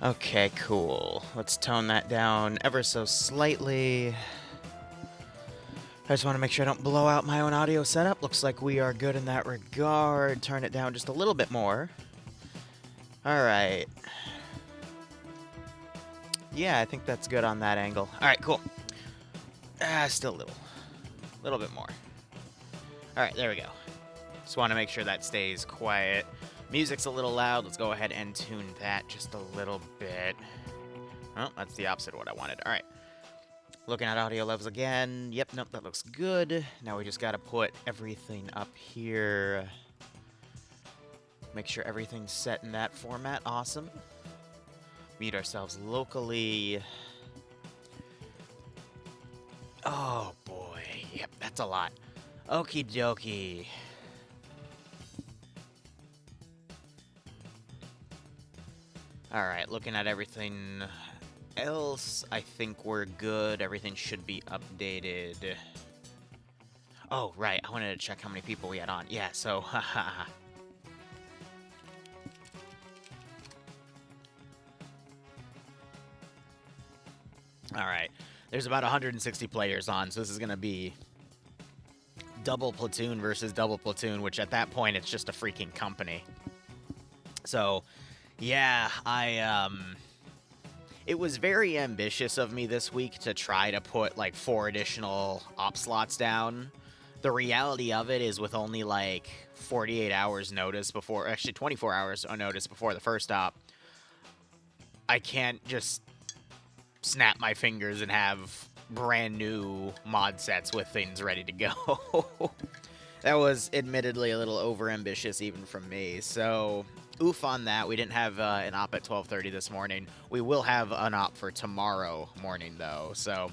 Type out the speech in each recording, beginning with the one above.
Okay, cool. Let's tone that down ever so slightly. I just want to make sure I don't blow out my own audio setup. Looks like we are good in that regard. Turn it down just a little bit more. Alright. Yeah, I think that's good on that angle. Alright, cool. Still a little bit more. Alright, there we go. Just want to make sure that stays quiet. Music's a little loud. Let's go ahead and tune that just a little bit. Oh, that's the opposite of what I wanted. Alright. Looking at audio levels again. Yep, nope, that looks good. Now we just gotta put everything up here. Make sure everything's set in that format. Awesome. Mute ourselves locally. Oh, boy. Yep, that's a lot. Okie dokie. Alright, looking at everything else, I think we're good. Everything should be updated. Oh, right, I wanted to check how many people we had on. Yeah, so, haha. Alright, there's about 160 players on, so this is going to be double platoon versus double platoon, which at that point, it's just a freaking company. So, yeah, it was very ambitious of me this week to try to put, like, 4 additional op slots down. The reality of it is with only, like, 48 hours notice before... Actually, 24 hours notice before the first op, I can't just snap my fingers and have brand new mod sets with things ready to go. That was admittedly a little overambitious even from me, so... Oof on that. We didn't have an op at 12:30 this morning. We will have an op for tomorrow morning, though. So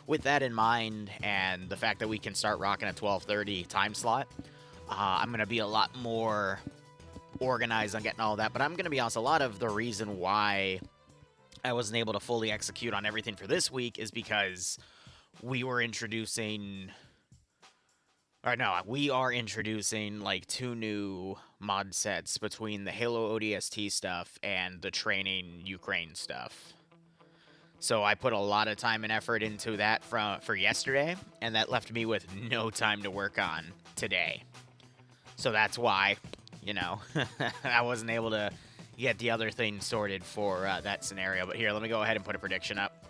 with that in mind and the fact that we can start rocking a 12:30 time slot, I'm going to be a lot more organized on getting all that. But I'm going to be honest, a lot of the reason why I wasn't able to fully execute on everything for this week is because we were introducing... Or no, we are introducing, like, 2 new mod sets between the Halo ODST stuff and the training Ukraine stuff. So I put a lot of time and effort into that for yesterday, and that left me with no time to work on today. So that's why, you know, I wasn't able to get the other thing sorted for that scenario. But here, let me go ahead and put a prediction up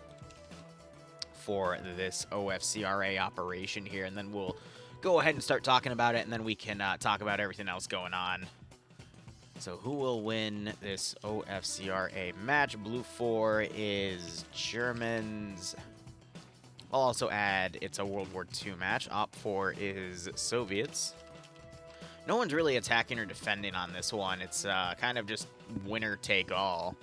for this OFCRA operation here, and then we'll go ahead and start talking about it, and then we can talk about everything else going on. So who will win this OFCRA match? Blue 4 is Germans. I'll also add it's a World War II match. Op 4 is Soviets. No one's really attacking or defending on this one. It's kind of just winner take all.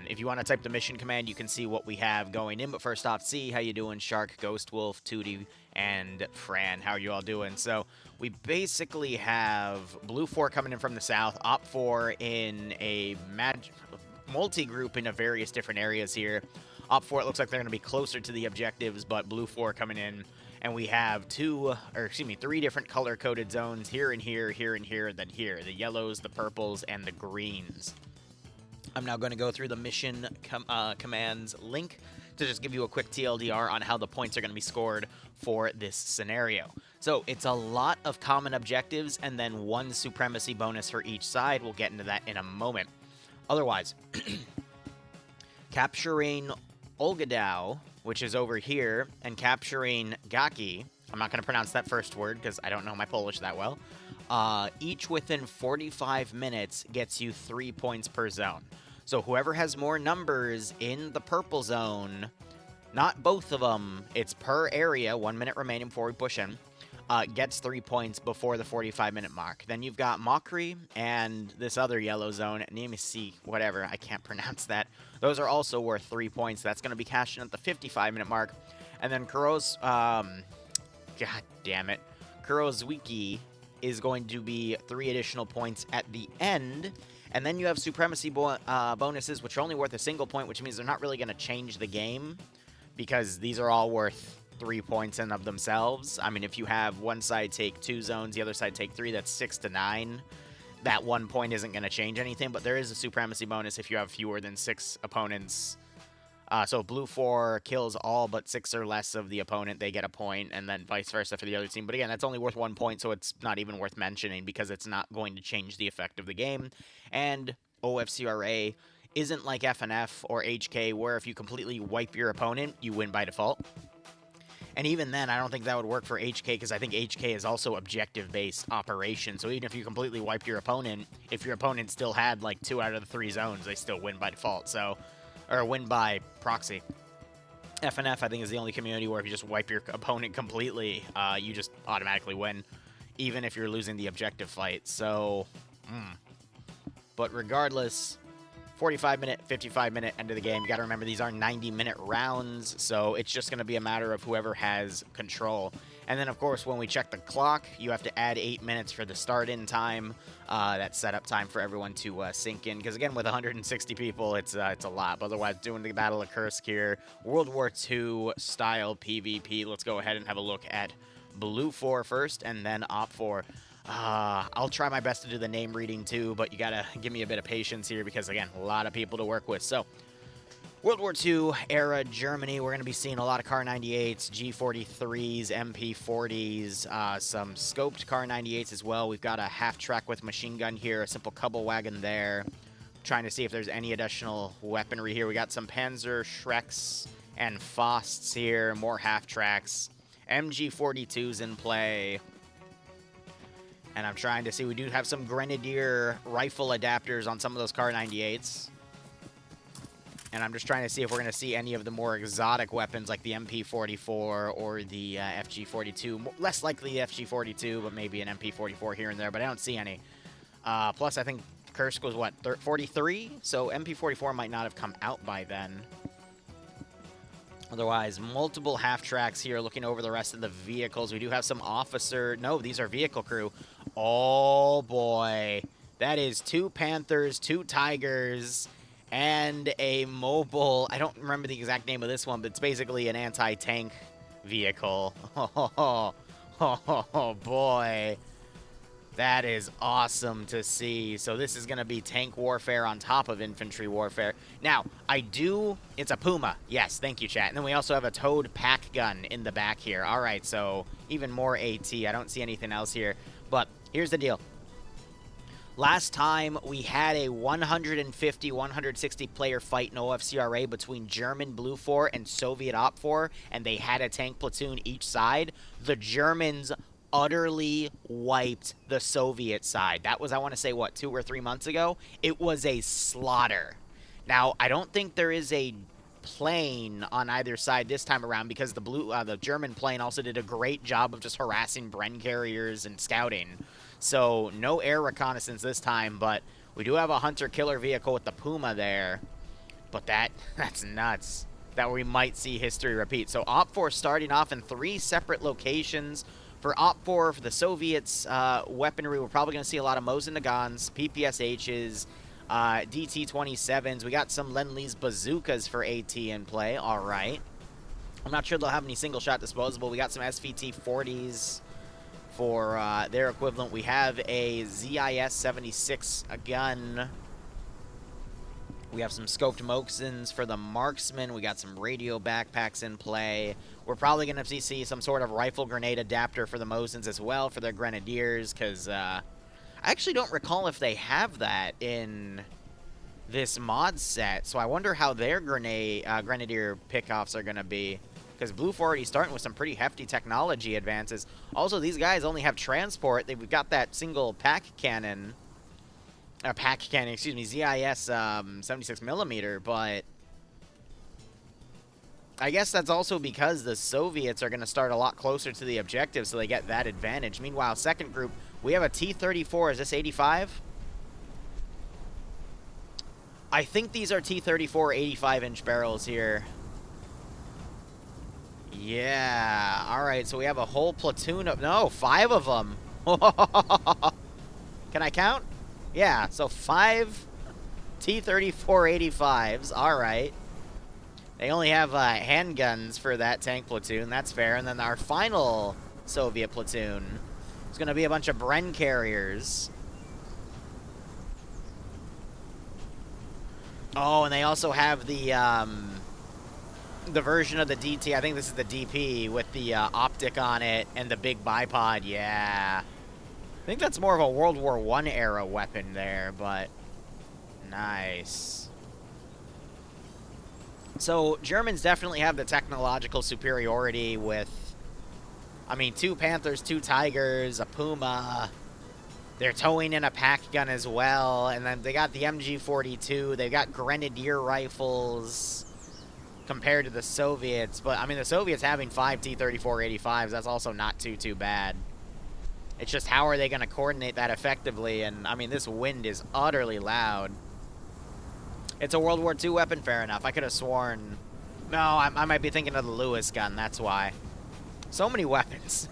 If you want to type the mission command, you can see what we have going in. But first off, see how you doing, Shark, Ghost Wolf, Tootie, and Fran. How are you all doing? So we basically have Blue 4 coming in from the south, Op 4 in a multi-group in various different areas here. Op 4, it looks like they're going to be closer to the objectives, but Blue 4 coming in. And we have 3 different color-coded zones, here and here, here and here, and then here. The yellows, the purples, and the greens. I'm now going to go through the mission commands link to just give you a quick TLDR on how the points are going to be scored for this scenario. So it's a lot of common objectives and then 1 supremacy bonus for each side. We'll get into that in a moment. Otherwise, capturing Olgadow, which is over here, and capturing Gaki, I'm not going to pronounce that first word because I don't know my Polish that well, each within 45 minutes gets you 3 points per zone. So whoever has more numbers in the purple zone, not both of them, it's per area, 1 minute remaining before we push in, gets 3 points before the 45-minute mark. Then you've got Mokri and this other yellow zone, Nemesi, whatever, I can't pronounce that. Those are also worth 3 points. That's going to be cashed in at the 55-minute mark. And then Kuro's, god damn it, Kurozwiki is going to be 3 additional points at the end. And then you have supremacy bonuses, which are only worth a single point, which means they're not really going to change the game because these are all worth 3 points in of themselves. I mean, if you have one side take 2 zones, the other side take 3, that's 6 to 9. that 1 point isn't going to change anything, but there is a supremacy bonus if you have fewer than 6 opponents. So blue 4 kills all but 6 or less of the opponent, they get a point, and then vice versa for the other team. But again, that's only worth 1 point, so it's not even worth mentioning because it's not going to change the effect of the game. And OFCRA isn't like FNF or HK, where if you completely wipe your opponent, you win by default. And even then, I don't think that would work for HK, because I think HK is also objective-based operation. So even if you completely wipe your opponent, if your opponent still had like 2 out of the 3 zones, they still win by default. So, or win by proxy. FNF, I think, is the only community where if you just wipe your opponent completely, you just automatically win, even if you're losing the objective fight. So, but regardless, 45-minute, 55-minute end of the game. You got to remember these are 90-minute rounds, so it's just going to be a matter of whoever has control. And then, of course, when we check the clock, you have to add 8 minutes for the start-in time. That's setup time for everyone to sink in. Because, again, with 160 people, it's a lot. But otherwise, doing the Battle of Kursk here, World War II style PvP. Let's go ahead and have a look at Blue 4 first, and then Op 4. I'll try my best to do the name reading too, but you gotta give me a bit of patience here because, again, a lot of people to work with. So, World War II era Germany, we're going to be seeing a lot of Kar 98s, G43s, MP40s, some scoped Kar 98s as well. We've got a half-track with machine gun here, a simple Kubble wagon there. Trying to see if there's any additional weaponry here. We got some Panzer Shreks and Fausts here, more half-tracks. MG42s in play. And I'm trying to see, we do have some Grenadier rifle adapters on some of those Kar 98s. And I'm just trying to see if we're going to see any of the more exotic weapons like the MP44 or the FG42. Less likely the FG42, but maybe an MP44 here and there, but I don't see any. Plus, I think Kursk was, what, 43? So MP44 might not have come out by then. Otherwise, multiple half-tracks here looking over the rest of the vehicles. We do have some officer... No, these are vehicle crew. Oh, boy. That is 2 Panthers, 2 Tigers, and a mobile... I don't remember the exact name of this one, but it's basically an anti-tank vehicle. Oh, boy. That is awesome to see. So this is going to be tank warfare on top of infantry warfare. Now, it's a Puma. Yes, thank you, chat. And then we also have a towed pack gun in the back here. All right, so even more AT. I don't see anything else here. But here's the deal. Last time, we had a 150, 160 player fight in OFCRA between German Blue 4 and Soviet Op 4, and they had a tank platoon each side. The Germans utterly wiped the Soviet side. That was, I want to say, what, 2 or 3 months ago? It was a slaughter. Now, I don't think there is a plane on either side this time around because the German plane also did a great job of just harassing Bren carriers and scouting. So, no air reconnaissance this time, but we do have a hunter-killer vehicle with the Puma there. But that's nuts that we might see history repeat. So, Op 4 starting off in 3 separate locations. For Op 4, for the Soviets' weaponry, we're probably going to see a lot of Mosin Nagants, PPSHs, DT-27s. We got some Lend-Lease bazookas for AT in play. All right. I'm not sure they'll have any single-shot disposable. We got some SVT-40s for their equivalent. We have a ZIS-76 gun. We have some scoped Mosins for the marksman. We got some radio backpacks in play. We're probably going to see some sort of rifle grenade adapter for the Mosins as well for their grenadiers, because I actually don't recall if they have that in this mod set. So I wonder how their grenadier pickoffs are going to be, because Blue 4 already starting with some pretty hefty technology advances. Also, these guys only have transport. They've got that single pack cannon. ZIS 76mm, but I guess that's also because the Soviets are going to start a lot closer to the objective, so they get that advantage. Meanwhile, second group, we have a T-34. Is this 85? I think these are T-34 85-inch barrels here. Yeah, all right, so we have a whole platoon of... No, 5 of them. Can I count? Yeah, so 5 T-34 85s. All right. They only have handguns for that tank platoon. That's fair. And then our final Soviet platoon is going to be a bunch of Bren carriers. Oh, and they also have the version of the DT. I think this is the DP with the optic on it and the big bipod. Yeah. I think that's more of a World War I era weapon there, but nice. So Germans definitely have the technological superiority with, I mean, 2 Panthers, 2 Tigers, a Puma. They're towing in a pack gun as well, and then they got the MG42. They've got Grenadier rifles compared to the Soviets, but I mean, the Soviets having 5 T-34-85s, that's also not too bad. It's just how are they going to coordinate that effectively, and I mean, this wind is utterly loud. It's a World War II weapon, fair enough. I could have sworn... No, I might be thinking of the Lewis gun, that's why. So many weapons.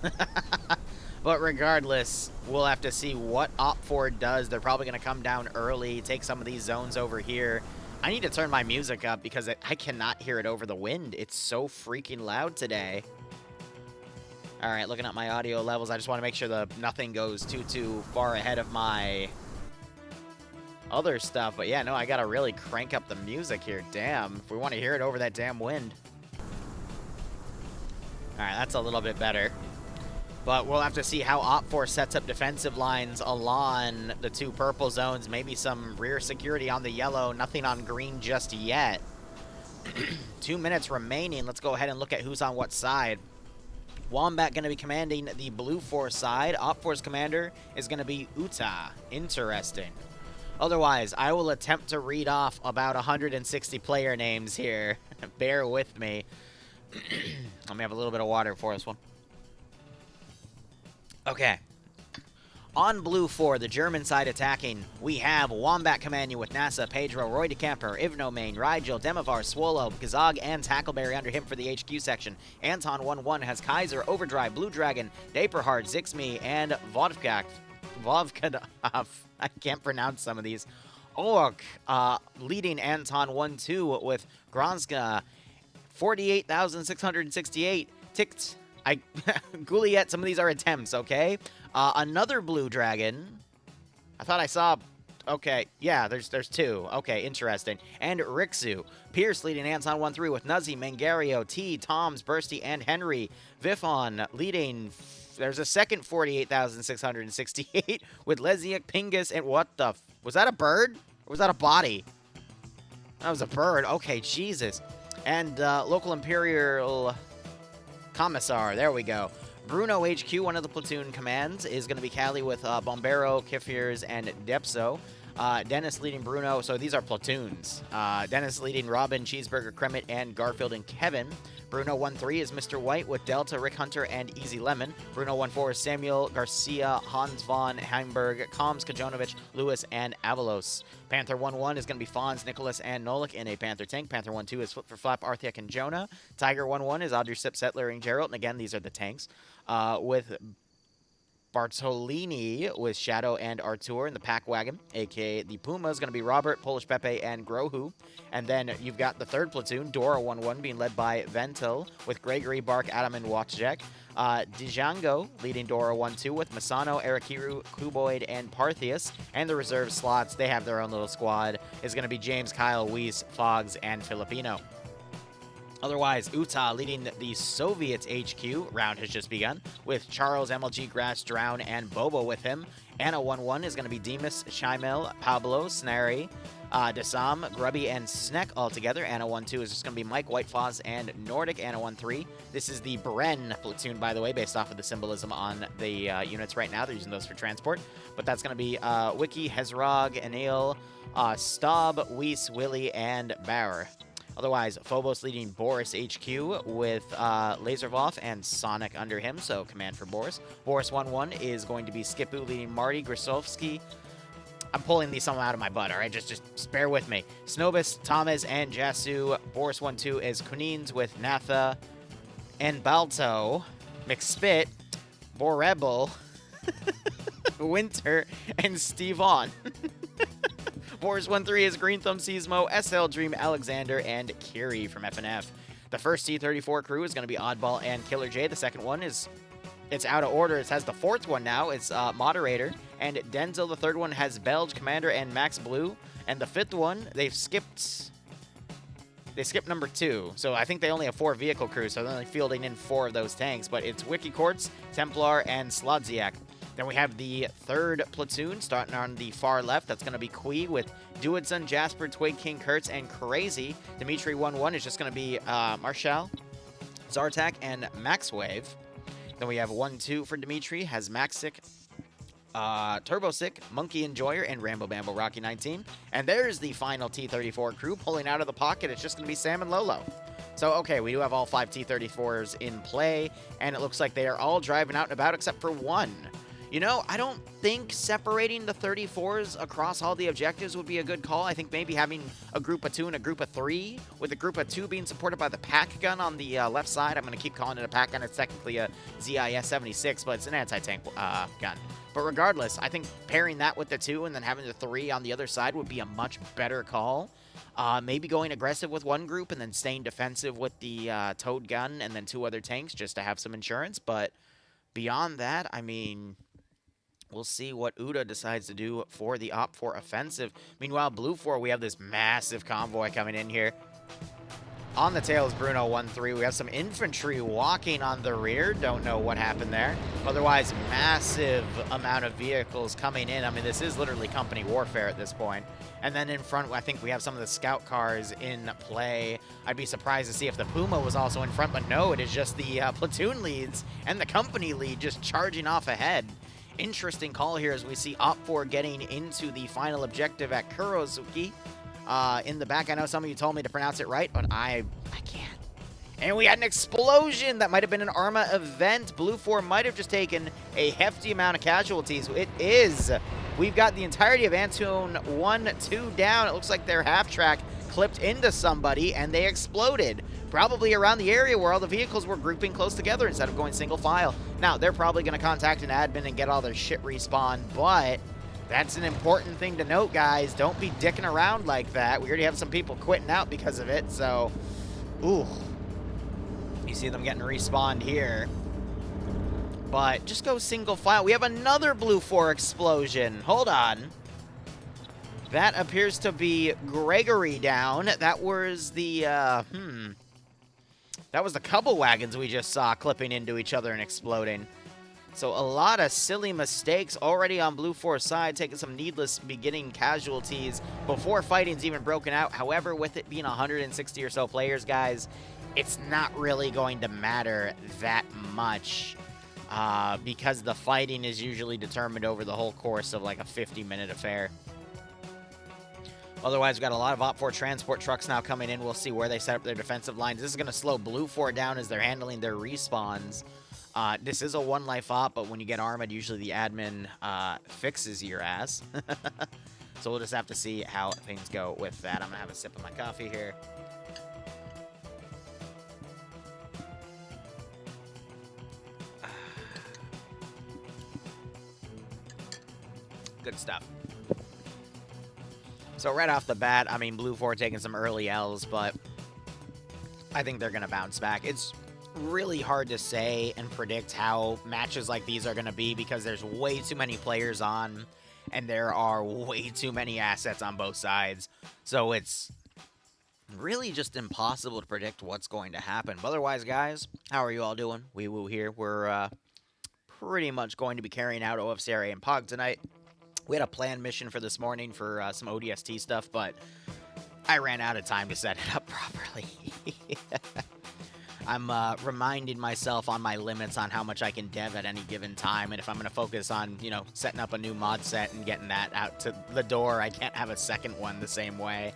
But regardless, we'll have to see what OFCRA does. They're probably going to come down early, take some of these zones over here. I need to turn my music up because I cannot hear it over the wind. It's so freaking loud today. All right, looking at my audio levels, I just want to make sure nothing goes too far ahead of my other stuff. But yeah, no, I got to really crank up the music here. Damn, if we want to hear it over that damn wind. All right, that's a little bit better. But we'll have to see how OFCRA sets up defensive lines along the 2 purple zones. Maybe some rear security on the yellow. Nothing on green just yet. 2 minutes remaining. Let's go ahead and look at who's on what side. Wombat going to be commanding the blue 4 side. OFCRA's commander is going to be Uta. Interesting. Otherwise, I will attempt to read off about 160 player names here. Bear with me. Let me have a little bit of water for this one. Okay. On blue 4, the German side attacking, we have Wombat commanding with NASA, Pedro, Roy de Camper, Ivnomain, Rigel, Demovar, Swolo, Gazog, and Tackleberry under him for the HQ section. Anton 1-1 has Kaiser, Overdrive, Blue Dragon, Daperhard, Zixme, and Vovkadov. I can't pronounce some of these. Ork leading Anton 1-2 with Gronska, 48,668. Ticked. Gouliet, some of these are attempts, okay? Another Blue Dragon. I thought I saw... Okay, yeah, there's 2. Okay, interesting. And Rixu. Pierce leading Anton 1-3 with Nuzzy, Mangario, T, Toms, Bursty, and Henry. Vifon leading... There's a second 48,668 with Leziak, Pingus, and what the... Was that a bird? Or was that a body? That was a bird. Okay, Jesus. And local Imperial... Commissar, there we go. Bruno HQ, one of the platoon commands, is going to be Cali with Bombero, Kifirs, and Depso. Dennis leading Bruno, so these are platoons. Dennis leading Robin, Cheeseburger, Kremit, and Garfield and Kevin. Bruno 1-3 is Mr. White with Delta, Rick Hunter, and Easy Lemon. Bruno 1-4 is Samuel, Garcia, Hans von Heimberg, Combs, Kajonovich, Lewis, and Avalos. Panther 1-1 is going to be Fonz, Nicholas, and Nolik in a Panther tank. Panther 1-2 is Flip for Flap, Arthiak, and Jonah. Tiger 1-1 is Audrey Sip, Settler, and Gerald. And again, these are the tanks. With Bartolini with Shadow and Artur in the pack wagon, a.k.a. the Puma is going to be Robert, Polish Pepe, and Grohu. And then you've got the 3rd platoon, Dora 1-1, being led by Ventil with Gregory, Bark, Adam, and Watchjack. Django leading Dora 1-2 with Masano, Arakiru, Kuboid, and Parthius. And the reserve slots, they have their own little squad, is going to be James, Kyle, Weiss, Fogs, and Filipino. Otherwise, Utah leading the Soviets HQ. Round has just begun with Charles, MLG, Grass, Drown, and Bobo with him. Anna 1-1 is going to be Demas, Shimel, Pablo, Snary, Desam, Grubby, and Sneck all together. Anna 1-2 is just going to be Mike, White Foz, and Nordic. Anna 1-3. This is the Bren platoon, by the way, based off of the symbolism on the units right now. They're using those for transport. But that's going to be Wiki, Hezrog, Anil, Staub, Weiss, Willie, and Bauer. Otherwise, Phobos leading Boris HQ with Laservoff and Sonic under him, so command for Boris. Boris 1-1 is going to be Skipu leading Marty, Grisovsky. I'm pulling these some out of my butt, all right? Just bear with me. Snobis, Thomas, and Jasu. Boris 1-2 is Kunins with Natha and Balto. McSpit, Borebel, Winter, and Steve On. Boris 1-3 is Green Thumb Seismo, SL Dream Alexander, and Kiri from FNF. The first T-34 crew is going to be Oddball and Killer J. The second one is, it's out of order. It has the 4th one now. It's Moderator And Denzel, the third one, has Belge, Commander, and Max Blue. And the fifth one, they skipped number 2. So I think they only have 4 vehicle crews, so they're only fielding in 4 of those tanks. But it's Wiki Quartz, Templar, and Slodziak. Then we have the third platoon starting on the far left. That's going to be Kui with Duodson, Jasper, Twig, King, Kurtz, and Crazy. Dimitri 1-1 is just going to be Marshall, Zartak, and Maxwave. Then we have 1-2 for Dimitri, has Maxic, Turbosick, Monkey Enjoyer, and Rambo Bambo Rocky 19. And there's the final T-34 crew pulling out of the pocket. It's just going to be Sam and Lolo. So, okay, we do have all 5 T-34s in play, and it looks like they are all driving out and about except for one. You know, I don't think separating the 34s across all the objectives would be a good call. I think maybe having a group of 2 and a group of 3, with a group of 2 being supported by the pack gun on the left side. I'm going to keep calling it a pack gun. It's technically a ZIS-76, but it's an anti-tank gun. But regardless, I think pairing that with the 2 and then having the 3 on the other side would be a much better call. Maybe going aggressive with one group and then staying defensive with the towed gun and then 2 other tanks just to have some insurance. But beyond that, I mean, we'll see what Uda decides to do for the OPFOR offensive. Meanwhile, Blue 4, we have this massive convoy coming in here. On the tail is Bruno 1-3. We have some infantry walking on the rear. Don't know what happened there. Otherwise, massive amount of vehicles coming in. I mean, this is literally company warfare at this point. And then in front, I think we have some of the scout cars in play. I'd be surprised to see if the Puma was also in front, but no, it is just the platoon leads and the company lead just charging off ahead. Interesting call here as we see OPFOR getting into the final objective at Kurozuki. In the back, I know some of you told me to pronounce it right, but I can't. And we had an explosion that might have been an Arma event. Blue 4 might have just taken a hefty amount of casualties. It is. We've got the entirety of Antoon 1-2 down. It looks like their half-track clipped into somebody, and they exploded. Probably around the area where all the vehicles were grouping close together instead of going single file. Now, they're probably going to contact an admin and get all their shit respawned, but that's an important thing to note, guys. Don't be dicking around like that. We already have some people quitting out because of it, so, ooh. You see them getting respawned here. But just go single file. We have another Blue 4 explosion. Hold on. That appears to be Gregory down. That was the, that was the couple wagons we just saw clipping into each other and exploding. So a lot of silly mistakes already on Blue 4's side, taking some needless beginning casualties before fighting's even broken out. However, with it being 160 or so players, guys, it's not really going to matter that much because the fighting is usually determined over the whole course of like a 50-minute affair. Otherwise, we've got a lot of OPFOR transport trucks now coming in. We'll see where they set up their defensive lines. This is going to slow Blue 4 down as they're handling their respawns. This is a one-life op, but when you get armored, usually the admin fixes your ass. So we'll just have to see how things go with that. I'm going to have a sip of my coffee here. Good stuff. So right off the bat, I mean, Blue 4 taking some early L's, but I think they're going to bounce back. It's really hard to say and predict how matches like these are going to be because there's way too many players on and there are way too many assets on both sides. So it's really just impossible to predict what's going to happen. But otherwise, guys, how are you all doing? Wee Woo here. We're pretty much going to be carrying out OFCRA and POG tonight. We had a planned mission for this morning for some ODST stuff, but I ran out of time to set it up properly. I'm reminding myself on my limits on how much I can dev at any given time, and if I'm going to focus on, you know, setting up a new mod set and getting that out to the door, I can't have a second one the same way.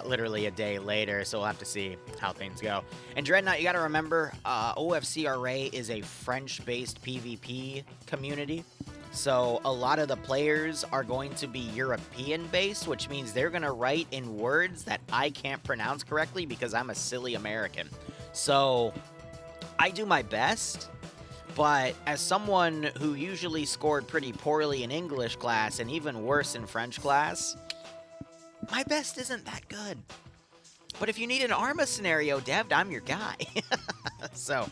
Literally a day later, so we'll have to see how things go. And Dreadnought, you got to remember, OFCRA is a French-based PvP community. So a lot of the players are going to be European-based, which means they're going to write in words that I can't pronounce correctly because I'm a silly American. So I do my best, but as someone who usually scored pretty poorly in English class and even worse in French class, my best isn't that good. But if you need an Arma scenario dev'd, I'm your guy. So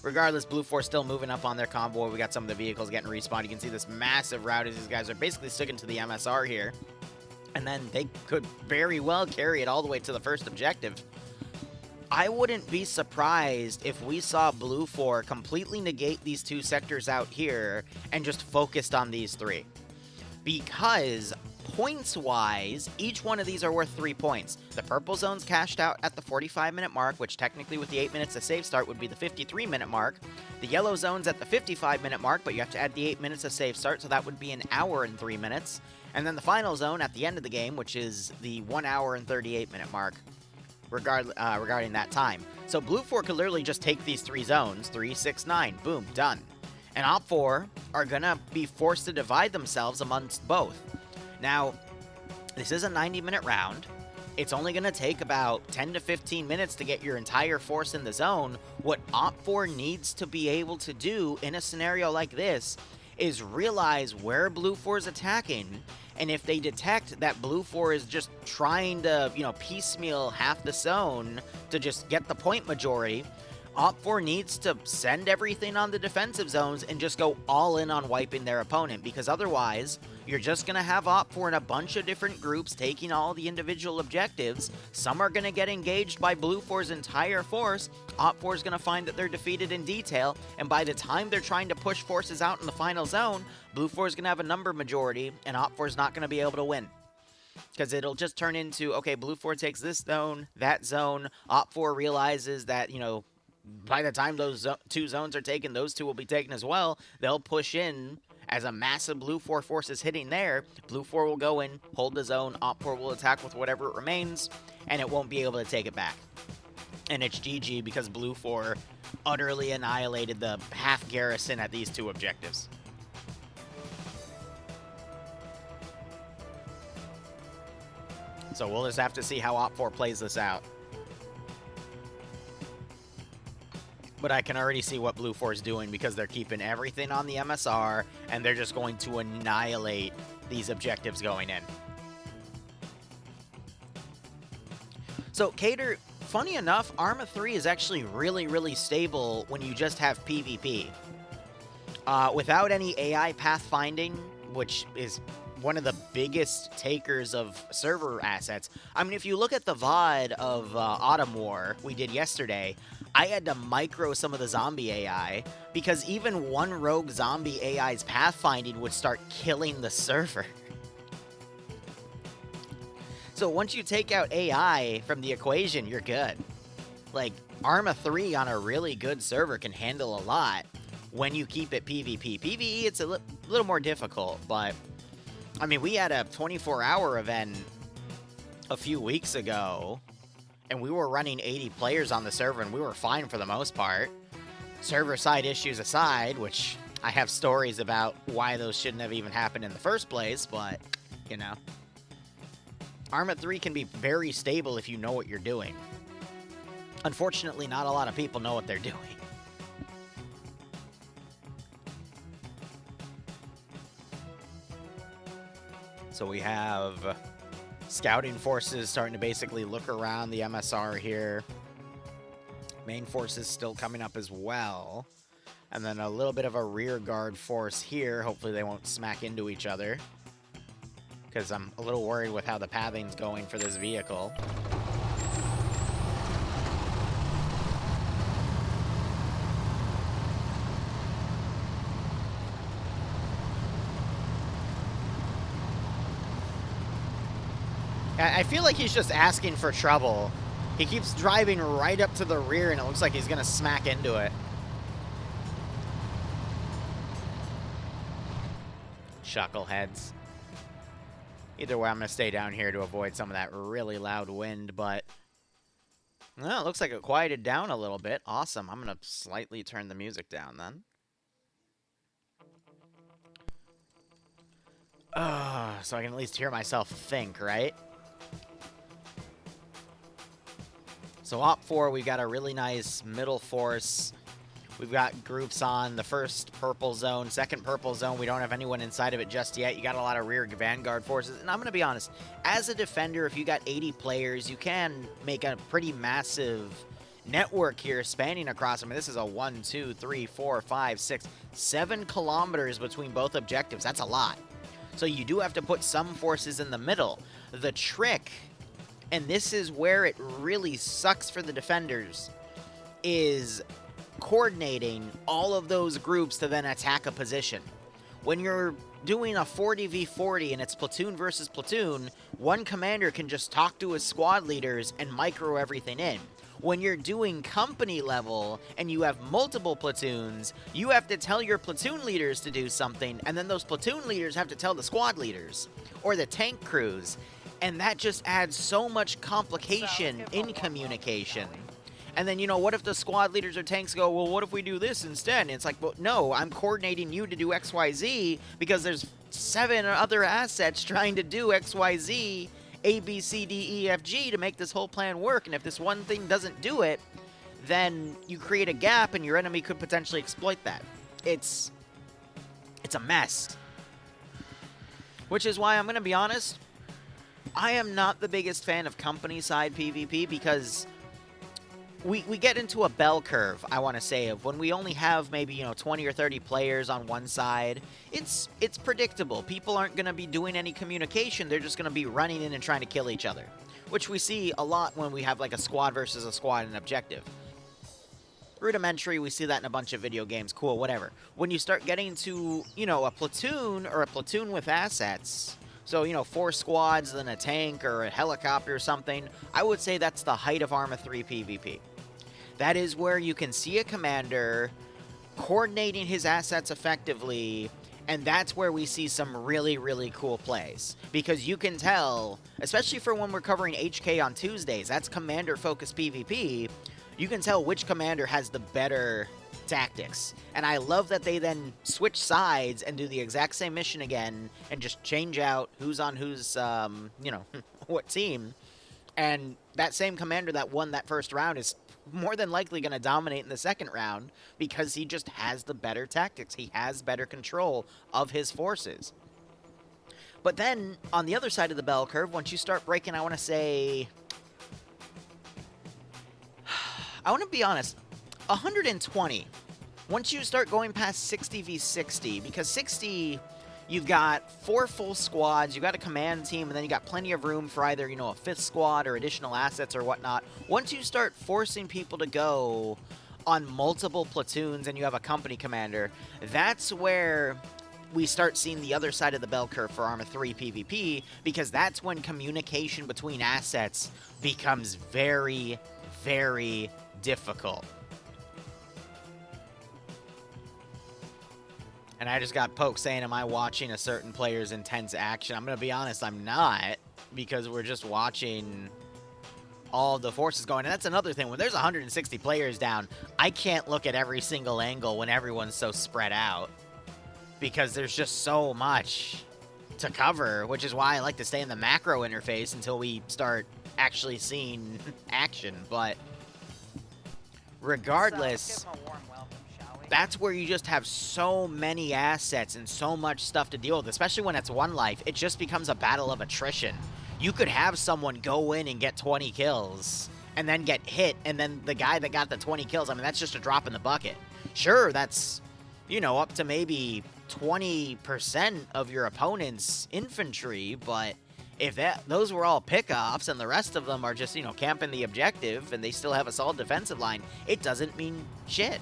Regardless, Blue 4 still moving up on their convoy. We got some of the vehicles getting respawned. You can see this massive route as these guys are basically sticking to the MSR here. And then they could very well carry it all the way to the first objective. I wouldn't be surprised if we saw Blue 4 completely negate these 2 sectors out here and just focused on these 3. Because points-wise, each one of these are worth 3 points. The purple zone's cashed out at the 45-minute mark, which technically with the 8 minutes of save start would be the 53-minute mark. The yellow zone's at the 55-minute mark, but you have to add the 8 minutes of save start, so that would be an hour and 3 minutes. And then the final zone at the end of the game, which is the 1 hour and 38-minute mark. Regarding that time. So Blue 4 could literally just take these 3 zones, 3, 6, 9, boom, done. And Op 4 are going to be forced to divide themselves amongst both. Now, this is a 90-minute round. It's only going to take about 10 to 15 minutes to get your entire force in the zone. What Op 4 needs to be able to do in a scenario like this is realize where Blue 4 is attacking, and if they detect that Blue 4 is just trying to, piecemeal half the zone to just get the point majority, Op 4 needs to send everything on the defensive zones and just go all in on wiping their opponent, because otherwise, you're just going to have Op 4 in a bunch of different groups taking all the individual objectives. Some are going to get engaged by Blue 4's entire force. Op 4 is going to find that they're defeated in detail, and by the time they're trying to push forces out in the final zone, Blue 4 is going to have a number majority, and Op 4 is not going to be able to win. Because it'll just turn into, okay, Blue 4 takes this zone, that zone, Op 4 realizes that, by the time those 2 zones are taken, those 2 will be taken as well. They'll push in as a massive Blue 4 force is hitting there. Blue 4 will go in, hold the zone, Op 4 will attack with whatever it remains, and it won't be able to take it back. And it's GG because Blue 4 utterly annihilated the half garrison at these 2 objectives. So we'll just have to see how Op 4 plays this out. But I can already see what Blue 4 is doing because they're keeping everything on the MSR, and they're just going to annihilate these objectives going in. So, Cater, funny enough, Arma 3 is actually really, really stable when you just have PvP. Without any AI pathfinding, which is one of the biggest takers of server assets. I mean, if you look at the VOD of Autumn War we did yesterday, I had to micro some of the zombie AI because even one rogue zombie AI's pathfinding would start killing the server. So once you take out AI from the equation, you're good. Like, Arma 3 on a really good server can handle a lot when you keep it PvP. PvE, it's a little more difficult, but I mean, we had a 24-hour event a few weeks ago, and we were running 80 players on the server, and we were fine for the most part. Server-side issues aside, which I have stories about why those shouldn't have even happened in the first place, but, Arma 3 can be very stable if you know what you're doing. Unfortunately, not a lot of people know what they're doing. So we have scouting forces starting to basically look around the MSR here. Main forces still coming up as well. And then a little bit of a rear guard force here. Hopefully they won't smack into each other, because I'm a little worried with how the pathing's going for this vehicle. I feel like he's just asking for trouble. He keeps driving right up to the rear, and it looks like he's going to smack into it. Chuckleheads. Either way, I'm going to stay down here to avoid some of that really loud wind, but well, it looks like it quieted down a little bit. Awesome. I'm going to slightly turn the music down then. So I can at least hear myself think, right? So Op 4, we've got a really nice middle force. We've got groups on the first purple zone, second purple zone. We don't have anyone inside of it just yet. You got a lot of rear vanguard forces. And I'm going to be honest, as a defender, if you got 80 players, you can make a pretty massive network here spanning across. I mean, this is a 1, 2, 3, 4, 5, 6, 7 kilometers between both objectives. That's a lot. So you do have to put some forces in the middle. The trick, and this is where it really sucks for the defenders, is coordinating all of those groups to then attack a position. When you're doing a 40v40 and it's platoon versus platoon, one commander can just talk to his squad leaders and micro everything in. When you're doing company level and you have multiple platoons, you have to tell your platoon leaders to do something, and then those platoon leaders have to tell the squad leaders or the tank crews, and that just adds so much complication in communication. And then, you know, what if the squad leaders or tanks go, well, what if we do this instead? And it's like, well, no, I'm coordinating you to do XYZ because there's 7 other assets trying to do XYZ, A, B, C, D, E, F, G to make this whole plan work. And if this one thing doesn't do it, then you create a gap and your enemy could potentially exploit that. It's a mess. Which is why I'm going to be honest, I am not the biggest fan of company side PvP because we get into a bell curve, I want to say, of when we only have maybe, you know, 20 or 30 players on one side. It's predictable. People aren't going to be doing any communication. They're just going to be running in and trying to kill each other, which we see a lot when we have like a squad versus a squad and objective. Rudimentary, we see that in a bunch of video games. Cool, whatever. When you start getting to, you know, a platoon or a platoon with assets, so, you know, 4 squads, then a tank or a helicopter or something, I would say that's the height of Arma 3 PvP. That is where you can see a commander coordinating his assets effectively, and that's where we see some really, really cool plays. Because you can tell, especially for when we're covering HK on Tuesdays, that's commander-focused PvP, you can tell which commander has the better tactics. And I love that they then switch sides and do the exact same mission again and just change out who's on whose, you know, what team. And that same commander that won that first round is more than likely going to dominate in the second round because he just has the better tactics. He has better control of his forces. But then, on the other side of the bell curve, once you start breaking, I want to say, I want to be honest, 120. Once you start going past 60 v 60, because 60, you've got 4 full squads, you've got a command team, and then you got plenty of room for either, you know, a 5th squad or additional assets or whatnot. Once you start forcing people to go on multiple platoons and you have a company commander, that's where we start seeing the other side of the bell curve for Arma 3 PvP, because that's when communication between assets becomes very, very difficult. And I just got poked saying, am I watching a certain player's intense action? I'm going to be honest, I'm not, because we're just watching all the forces going. And that's another thing. When there's 160 players down, I can't look at every single angle when everyone's so spread out, because there's just so much to cover, which is why I like to stay in the macro interface until we start actually seeing action. But regardless, that's where you just have so many assets and so much stuff to deal with, especially when it's one life. It just becomes a battle of attrition. You could have someone go in and get 20 kills and then get hit, and then the guy that got the 20 kills, I mean, that's just a drop in the bucket. Sure, that's, you know, up to maybe 20% of your opponent's infantry, but if those were all pickoffs and the rest of them are just, you know, camping the objective and they still have a solid defensive line, it doesn't mean shit.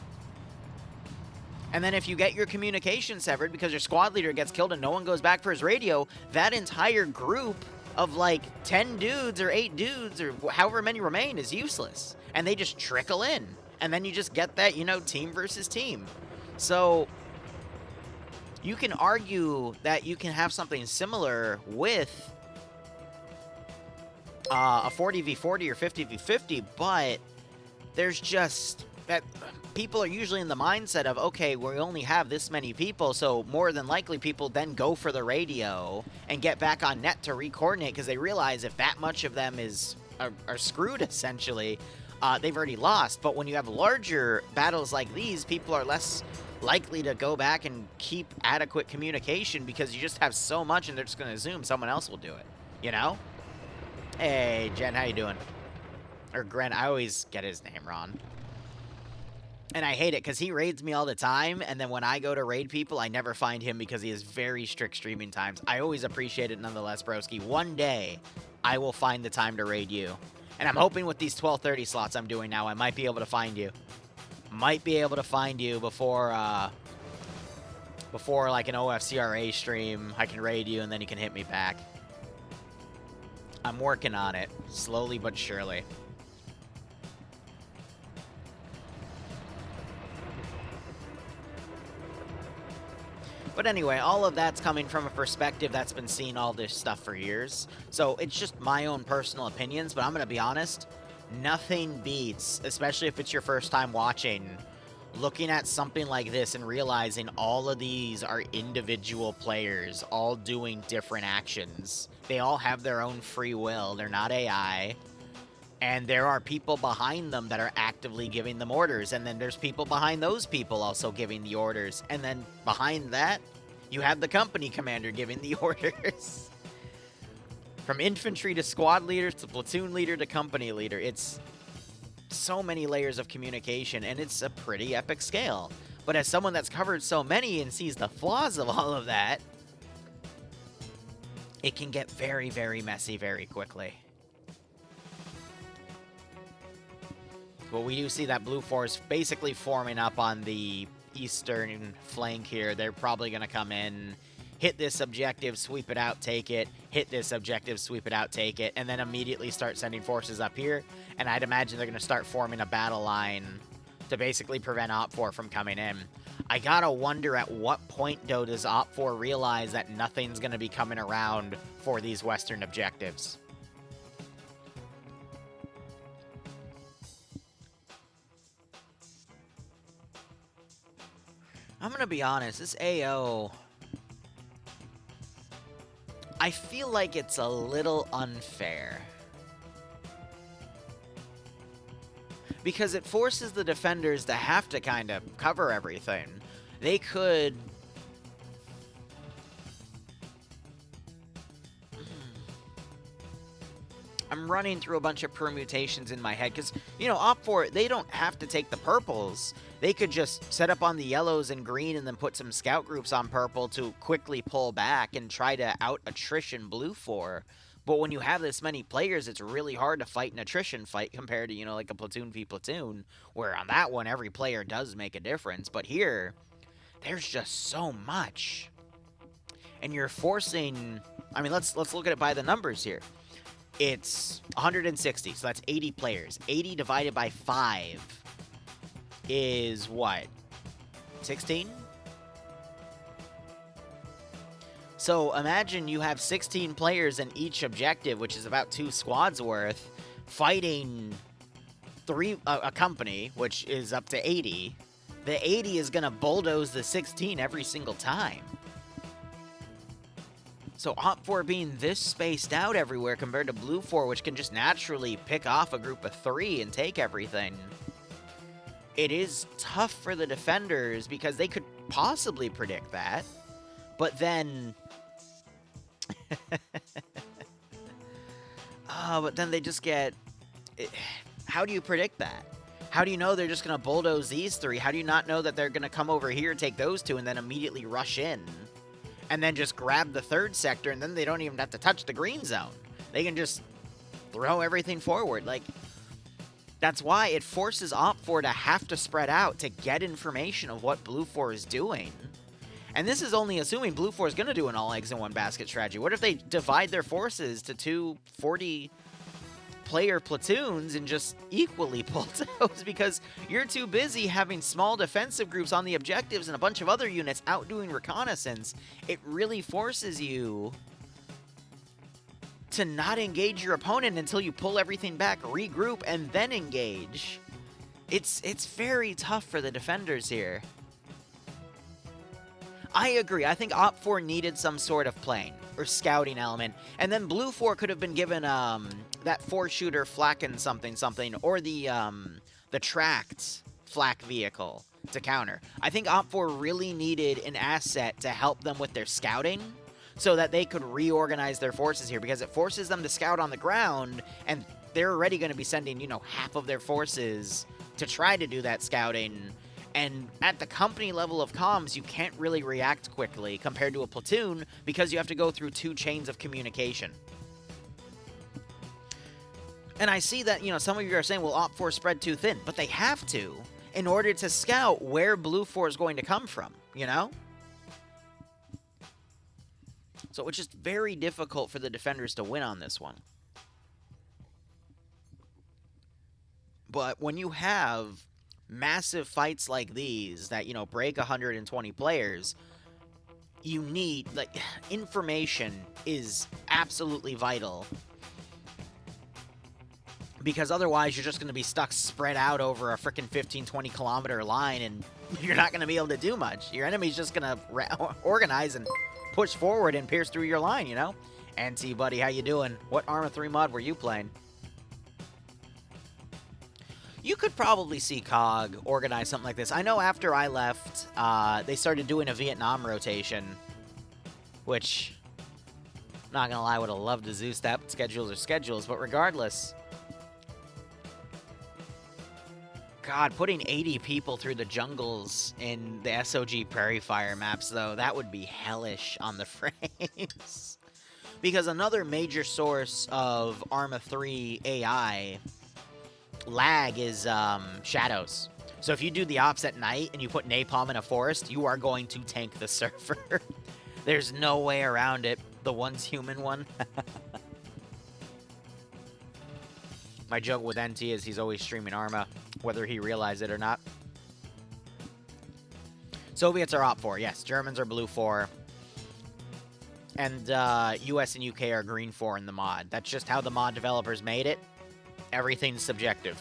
And then if you get your communication severed because your squad leader gets killed and no one goes back for his radio, that entire group of like 10 dudes or 8 dudes or however many remain is useless. And they just trickle in. And then you just get that, you know, team versus team. So you can argue that you can have something similar with a 40v40 or 50v50, but there's just that people are usually in the mindset of, okay, we only have this many people, so more than likely people then go for the radio and get back on net to re-coordinate because they realize if that much of them are screwed, essentially, they've already lost. But when you have larger battles like these, people are less likely to go back and keep adequate communication because you just have so much and they're just going to assume someone else will do it, you know? Hey, Jen, how you doing? Or Gren, I always get his name wrong. And I hate it because he raids me all the time, and then when I go to raid people, I never find him because he has very strict streaming times. I always appreciate it nonetheless, broski. One day, I will find the time to raid you. And I'm hoping with these 12:30 slots I'm doing now, I might be able to find you. Might be able to find you before like an OFCRA stream. I can raid you, and then you can hit me back. I'm working on it, slowly but surely. But anyway, all of that's coming from a perspective that's been seeing all this stuff for years. So it's just my own personal opinions, but I'm going to be honest, nothing beats, especially if it's your first time watching, looking at something like this and realizing all of these are individual players, all doing different actions. They all have their own free will. They're not AI. And there are people behind them that are actively giving them orders. And then there's people behind those people also giving the orders. And then behind that, you have the company commander giving the orders. From infantry to squad leader to platoon leader to company leader. It's so many layers of communication, and it's a pretty epic scale. But as someone that's covered so many and sees the flaws of all of that, it can get very, very messy very quickly. Well, we do see that blue force basically forming up on the eastern flank here. They're probably going to come in, hit this objective, sweep it out, take it, hit this objective, sweep it out, take it, and then immediately start sending forces up here. And I'd imagine they're going to start forming a battle line to basically prevent OPFOR from coming in. I gotta wonder at what point, though, does OPFOR realize that nothing's going to be coming around for these western objectives? I'm going to be honest, this AO, I feel like it's a little unfair. Because it forces the defenders to have to kind of cover everything. They could... I'm running through a bunch of permutations in my head, because, you know, OPFOR, they don't have to take the purples. They could just set up on the yellows and green and then put some scout groups on purple to quickly pull back and try to out-attrition blue 4. But when you have this many players, it's really hard to fight an attrition fight compared to, you know, like a platoon v platoon, where on that one, every player does make a difference. But here, there's just so much. And you're forcing... I mean, let's look at it by the numbers here. It's 160, so that's 80 players. 80 divided by 5 is what? 16? So imagine you have 16 players in each objective, which is about 2 squads worth, fighting a company, which is up to 80. The 80 is going to bulldoze the 16 every single time. So OPFOR being this spaced out everywhere compared to blue 4, which can just naturally pick off a group of 3 and take everything, it is tough for the defenders because they could possibly predict that. But then... but then they just get... How do you predict that? How do you know they're just going to bulldoze these 3? How do you not know that they're going to come over here, take those 2, and then immediately rush in? And then just grab the 3rd sector, and then they don't even have to touch the green zone. They can just throw everything forward. Like, that's why it forces OPFOR to have to spread out to get information of what blue 4 is doing. And this is only assuming blue 4 is going to do an all eggs in one basket strategy. What if they divide their forces to 2 40-player platoons and just equally bulldoze? Because you're too busy having small defensive groups on the objectives and a bunch of other units out doing reconnaissance. It really forces you to not engage your opponent until you pull everything back, regroup, and then engage. It's very tough for the defenders here. I agree. I think OPFOR needed some sort of plane or scouting element, and then blue 4 could have been given that 4-shooter flakken something, or the tracked flak vehicle to counter. I think OPFOR really needed an asset to help them with their scouting so that they could reorganize their forces here, because it forces them to scout on the ground, and they're already going to be sending, you know, half of their forces to try to do that scouting. And at the company level of comms, you can't really react quickly compared to a platoon because you have to go through 2 chains of communication. And I see that, you know, some of you are saying, well, OPFOR spread too thin, but they have to in order to scout where Blue 4 is going to come from, you know? So it's just very difficult for the defenders to win on this one. But when you have massive fights like these that, you know, break 120 players, you need, like, information is absolutely vital. Because otherwise, you're just going to be stuck spread out over a freaking 15, 20 kilometer line, and you're not going to be able to do much. Your enemy's just going to organize and push forward and pierce through your line, you know? NT, buddy, how you doing? What Arma 3 mod were you playing? You could probably see COG organize something like this. I know after I left, they started doing a Vietnam rotation, which, not gonna lie, would have loved to Zeus that, but schedules are schedules. But regardless, God, putting 80 people through the jungles in the SOG Prairie Fire maps, though, that would be hellish on the frames. Because another major source of Arma 3 AI lag is shadows. So if you do the ops at night and you put napalm in a forest, you are going to tank the server. There's no way around it. The one's human one. My joke with NT is he's always streaming Arma, whether he realizes it or not. Soviets are OPFOR, yes. Germans are Blue 4. And US and UK are Green 4 in the mod. That's just how the mod developers made it. Everything's subjective.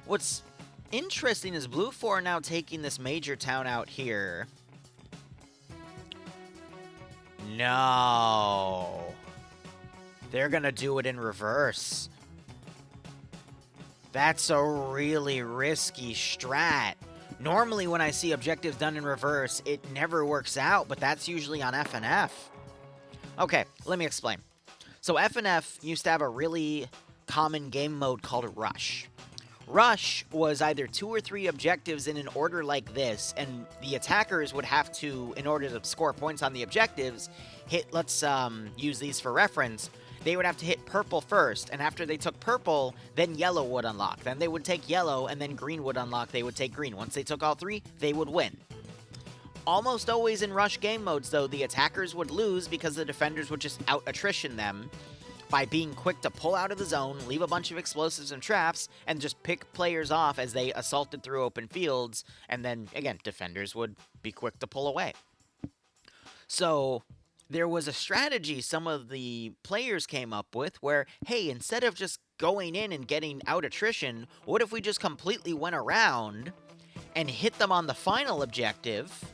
What's interesting is Blue 4 are now taking this major town out here. No. They're gonna do it in reverse. That's a really risky strat. Normally when I see objectives done in reverse, it never works out, but that's usually on FNF. Okay, let me explain. So FNF used to have a really common game mode called Rush. Rush was either 2 or 3 objectives in an order like this, and the attackers would have to, in order to score points on the objectives, hit, let's use these for reference, they would have to hit purple first, and after they took purple, then yellow would unlock. Then they would take yellow, and then green would unlock, they would take green. Once they took all 3, they would win. Almost always in Rush game modes, though, the attackers would lose because the defenders would just out-attrition them by being quick to pull out of the zone, leave a bunch of explosives and traps, and just pick players off as they assaulted through open fields, and then, again, defenders would be quick to pull away. So there was a strategy some of the players came up with where, hey, instead of just going in and getting out attrition, what if we just completely went around and hit them on the final objective,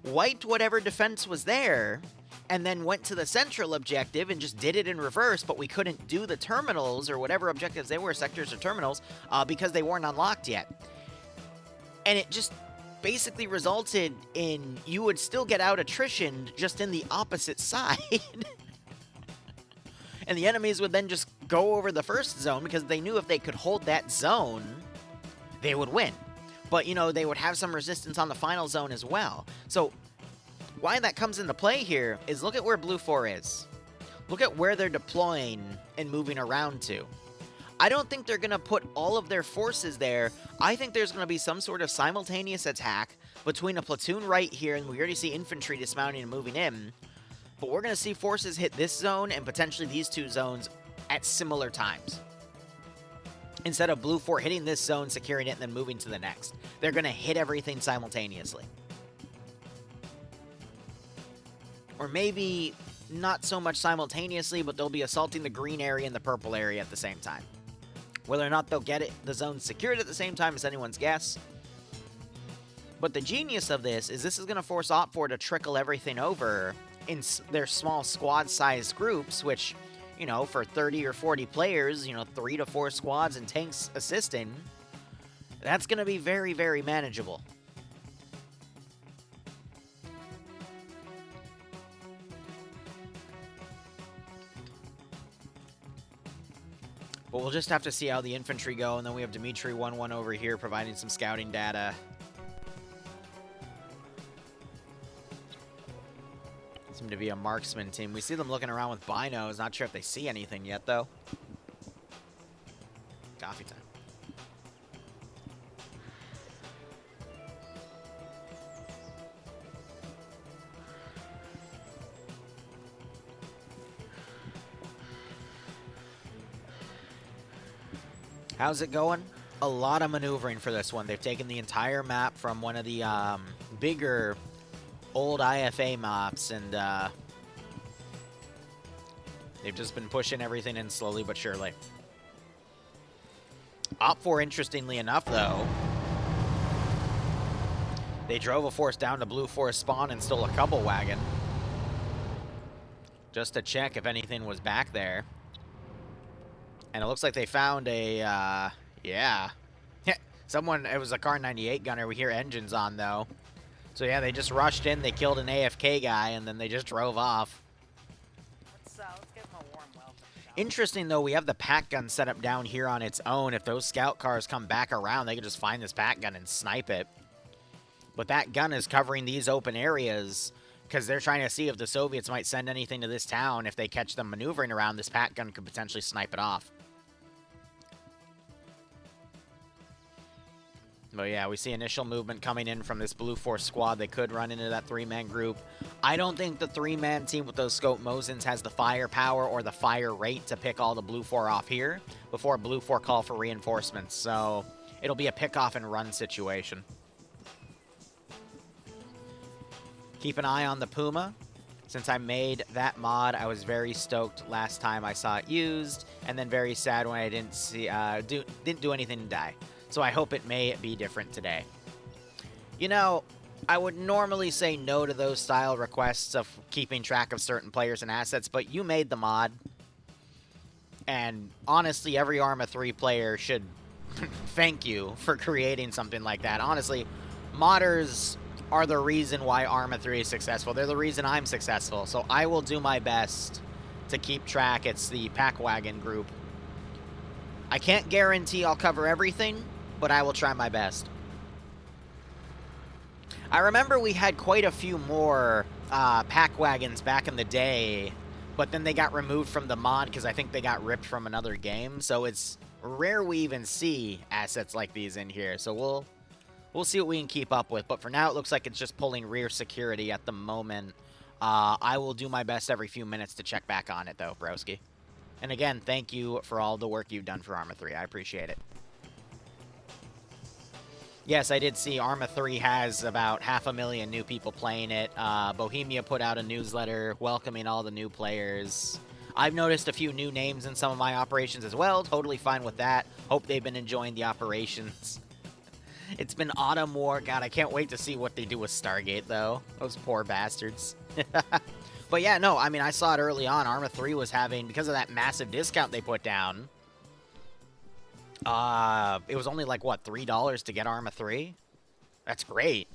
wiped whatever defense was there, and then went to the central objective and just did it in reverse, but we couldn't do the terminals or whatever objectives they were, sectors or terminals, because they weren't unlocked yet. And it just basically resulted in you would still get out attrition just in the opposite side. And the enemies would then just go over the first zone because they knew if they could hold that zone, they would win. But, you know, they would have some resistance on the final zone as well. So why that comes into play here is look at where Blue 4 is. Look at where they're deploying and moving around to. I don't think they're going to put all of their forces there. I think there's going to be some sort of simultaneous attack between a platoon right here, and we already see infantry dismounting and moving in. But we're going to see forces hit this zone and potentially these 2 zones at similar times. Instead of Blue 4 hitting this zone, securing it, and then moving to the next. They're going to hit everything simultaneously. Or maybe not so much simultaneously, but they'll be assaulting the green area and the purple area at the same time. Whether or not they'll get it, the zone secured at the same time is anyone's guess. But the genius of this is going to force OPFOR to trickle everything over in their small squad-sized groups, which, you know, for 30 or 40 players, you know, 3 to 4 squads and tanks assisting, that's going to be very, very manageable. But we'll just have to see how the infantry go, and then we have Dimitri 1-1 over here providing some scouting data. Seem to be a marksman team. We see them looking around with binos. Not sure if they see anything yet, though. Coffee time. How's it going? A lot of maneuvering for this one. They've taken the entire map from one of the bigger old IFA maps, and they've just been pushing everything in slowly but surely. OFCRA, interestingly enough, though, they drove a force down to Blue Forest spawn and stole a couple wagon. Just to check if anything was back there. And it looks like they found a, yeah. Someone, it was a Car 98 gunner. We hear engines on, though. So, yeah, they just rushed in, they killed an AFK guy, and then they just drove off. Let's give them a warm welcome. Interesting, though, we have the pack gun set up down here on its own. If those scout cars come back around, they can just find this pack gun and snipe it. But that gun is covering these open areas because they're trying to see if the Soviets might send anything to this town. If they catch them maneuvering around, this pack gun could potentially snipe it off. But yeah, we see initial movement coming in from this Blue Force squad. They could run into that three-man group. I don't think the three-man team with those scope Mosins has the firepower or the fire rate to pick all the Blue 4 off here before Blue 4 call for reinforcements. So it'll be a pick-off and run situation. Keep an eye on the Puma. Since I made that mod, I was very stoked last time I saw it used, and then very sad when I didn't see didn't do anything to die. So I hope it may be different today. You know, I would normally say no to those style requests of keeping track of certain players and assets, but you made the mod. And honestly, every Arma 3 player should thank you for creating something like that. Honestly, modders are the reason why Arma 3 is successful. They're the reason I'm successful. So I will do my best to keep track. It's the Pack Wagon group. I can't guarantee I'll cover everything, but I will try my best. I remember we had quite a few more pack wagons back in the day, but then they got removed from the mod because I think they got ripped from another game. So it's rare we even see assets like these in here. So we'll see what we can keep up with. But for now, it looks like it's just pulling rear security at the moment. I will do my best every few minutes to check back on it, though, broski. And again, thank you for all the work you've done for Arma 3. I appreciate it. Yes, I did see Arma 3 has about 500,000 new people playing it. Bohemia put out a newsletter welcoming all the new players. I've noticed a few new names in some of my operations as well. Totally fine with that. Hope they've been enjoying the operations. It's been Autumn War. God, I can't wait to see what they do with Stargate, though. Those poor bastards. But yeah, no, I mean, I saw it early on. Arma 3 was having, because of that massive discount they put down, it was only like, what, $3 to get Arma 3? That's great.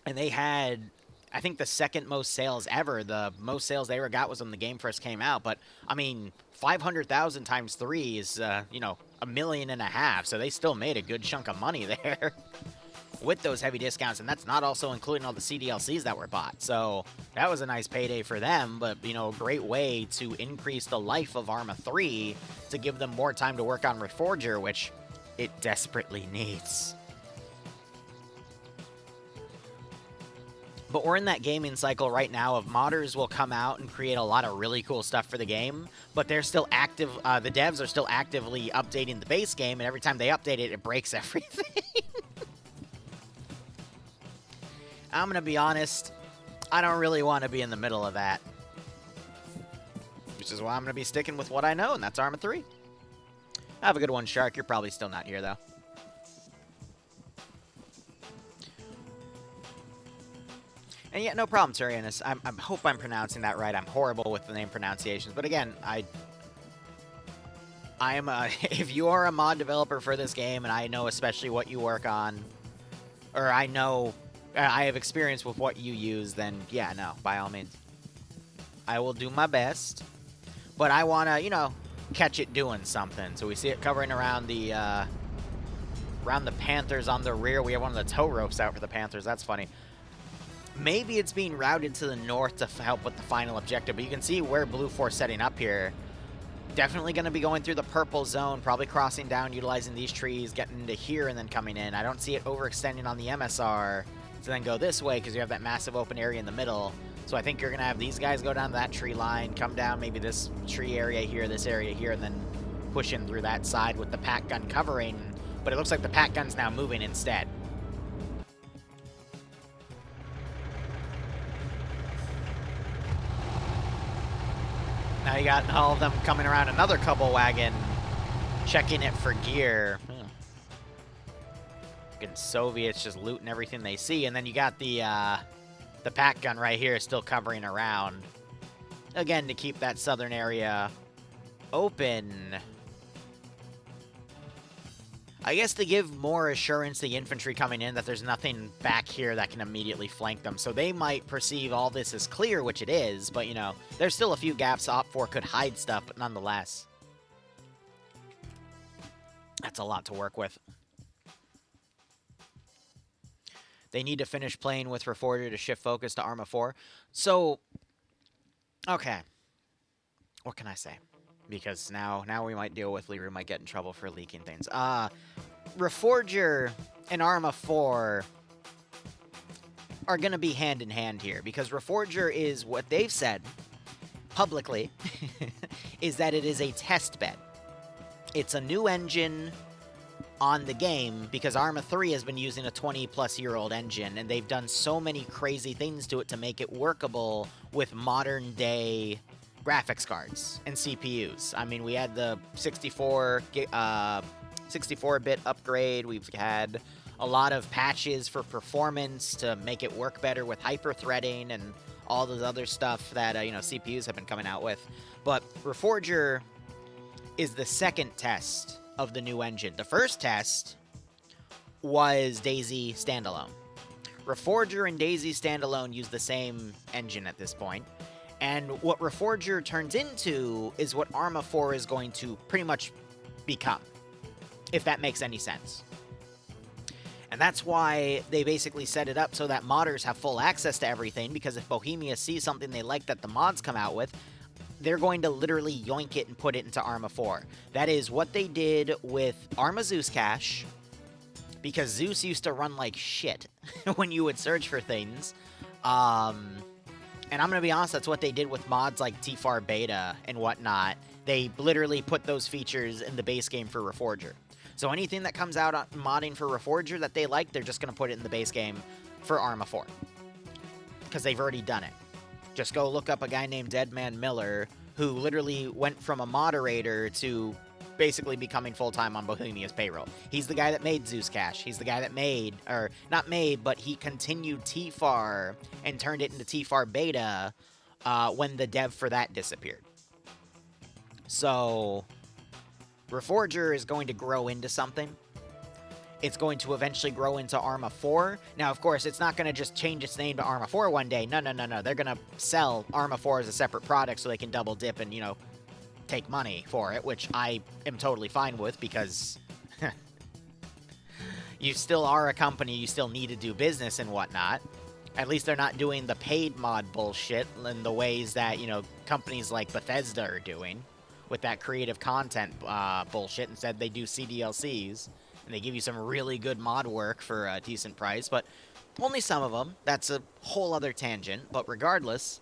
And they had, I think, the second most sales ever. The most sales they ever got was when the game first came out. But, I mean, 500,000 times 3 is, you know, 1.5 million. So they still made a good chunk of money there with those heavy discounts. And that's not also including all the CDLCs that were bought. So that was a nice payday for them. But, you know, a great way to increase the life of Arma 3 to give them more time to work on Reforger, which it desperately needs. But we're in that gaming cycle right now of modders will come out and create a lot of really cool stuff for the game, but they're still active, the devs are still actively updating the base game, and every time they update it, it breaks everything. I'm gonna be honest, I don't really want to be in the middle of that. Which is why I'm gonna be sticking with what I know, and that's Arma 3. Have a good one, Shark. You're probably still not here, though. And yeah, no problem, Turianus. I hope I'm pronouncing that right. I'm horrible with the name pronunciations. But again, I am if you are a mod developer for this game, and I know especially what you work on, or I know I have experience with what you use, then yeah, no, by all means. I will do my best. But I want to, you know, catch it doing something. So we see it covering around the Panthers on the rear. We have one of the tow ropes out for the Panthers. That's funny. Maybe it's being routed to the north to help with the final objective, but you can see where Blue 4's setting up here. Definitely going to be going through the purple zone, probably crossing down, utilizing these trees, getting into here, and then coming in. I don't see it overextending on the MSR to then go this way because you have that massive open area in the middle. So I think you're going to have these guys go down that tree line, come down maybe this tree area here, this area here, and then push in through that side with the pack gun covering. But it looks like the pack gun's now moving instead. Now you got all of them coming around another couple wagon, checking it for gear. Fucking Soviets just looting everything they see, and then you got the pack gun right here still covering around. Again, to keep that southern area open. I guess to give more assurance to the infantry coming in that there's nothing back here that can immediately flank them. So they might perceive all this as clear, which it is, but, you know, there's still a few gaps OPFOR could hide stuff, but nonetheless. That's a lot to work with. They need to finish playing with Reforger to shift focus to Arma 4. So, okay. What can I say? Because now we might deal with Liru, might get in trouble for leaking things. Reforger and Arma 4 are going to be hand in hand here, because Reforger is what they've said publicly, is that it is a test bed. It's a new engine on the game, because Arma 3 has been using a 20-plus-year-old engine, and they've done so many crazy things to it to make it workable with modern-day graphics cards and CPUs. I mean, we had the 64-bit upgrade. We've had a lot of patches for performance to make it work better with hyper-threading and all the other stuff that, you know, CPUs have been coming out with. But Reforger is the second test of the new engine. The first test was DayZ Standalone. Reforger and DayZ Standalone use the same engine at this point. And what Reforger turns into is what Arma 4 is going to pretty much become, if that makes any sense. And that's why they basically set it up so that modders have full access to everything, because if Bohemia sees something they like that the mods come out with, they're going to literally yoink it and put it into Arma 4. That is what they did with Arma Zeus Cache, because Zeus used to run like shit when you would search for things. And I'm going to be honest, that's what they did with mods like TFAR Beta and whatnot. They literally put those features in the base game for Reforger. So anything that comes out on modding for Reforger that they like, they're just going to put it in the base game for Arma 4. Because they've already done it. Just go look up a guy named Deadman Miller, who literally went from a moderator to basically becoming full-time on Bohemia's payroll. He's the guy that made Zeus Cache. He's the guy that made, or not made, but he continued TFAR and turned it into TFAR Beta when the dev for that disappeared. So, Reforger is going to grow into something. It's going to eventually grow into Arma 4. Now, of course, it's not going to just change its name to Arma 4 one day. No. They're going to sell Arma 4 as a separate product so they can double dip and, you know, take money for it, which I am totally fine with, because you still are a company, you still need to do business and whatnot. At least they're not doing the paid mod bullshit in the ways that, you know, companies like Bethesda are doing with that creative content bullshit. Instead, they do CDLCs, and they give you some really good mod work for a decent price, but only some of them. That's a whole other tangent, but regardless,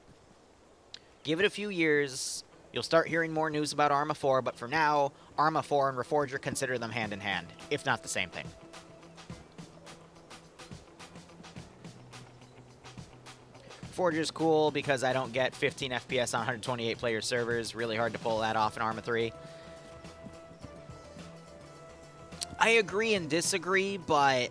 give it a few years. You'll start hearing more news about Arma 4, but for now, Arma 4 and Reforger, consider them hand in hand, if not the same thing. Reforger's cool because I don't get 15 FPS on 128 player servers. Really hard to pull that off in Arma 3. I agree and disagree, but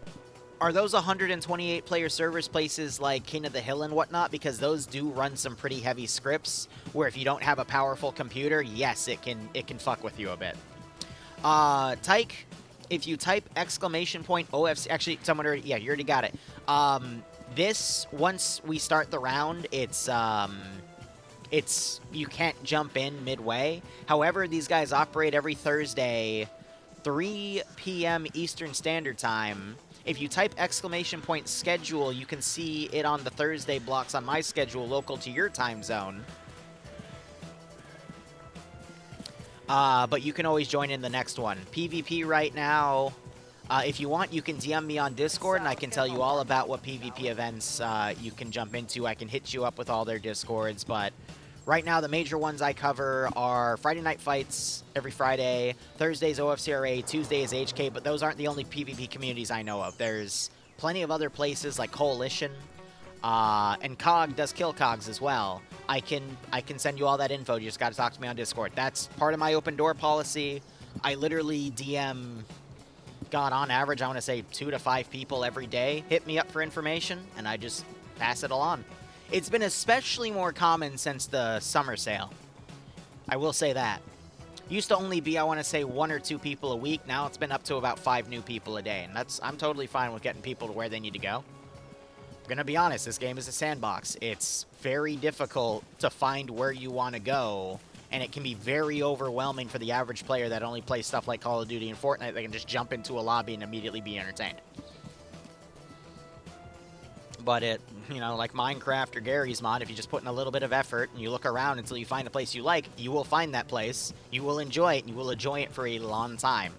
are those 128 player servers places like King of the Hill and whatnot? Because those do run some pretty heavy scripts where if you don't have a powerful computer, yes, it can fuck with you a bit. Tyke, if you type !OFC, actually, someone already, yeah, you already got it. This, once we start the round, it's you can't jump in midway. However, these guys operate every Thursday, 3 p.m. Eastern Standard Time. If you type !schedule, you can see it on the Thursday blocks on my schedule local to your time zone. But you can always join in the next one. PvP right now, if you want, you can DM me on Discord, and I can tell you all about what PvP events you can jump into. I can hit you up with all their Discords, but right now the major ones I cover are Friday Night Fights every Friday, Thursdays OFCRA, Tuesdays HK, but those aren't the only PvP communities I know of. There's plenty of other places like Coalition, and COG does kill COGs as well. I can send you all that info. You just got to talk to me on Discord. That's part of my open door policy. I literally DM, God, on average, I want to say 2 to 5 people every day hit me up for information, and I just pass it along. It's been especially more common since the summer sale. I will say that. Used to only be, I want to say, 1 or 2 people a week. Now it's been up to about 5 new people a day, and I'm totally fine with getting people to where they need to go. I'm gonna be honest, this game is a sandbox. It's very difficult to find where you want to go, and it can be very overwhelming for the average player that only plays stuff like Call of Duty and Fortnite. They can just jump into a lobby and immediately be entertained. But like Minecraft or Gary's mod, if you just put in a little bit of effort and you look around until you find a place you like, you will find that place, you will enjoy it, and you will enjoy it for a long time.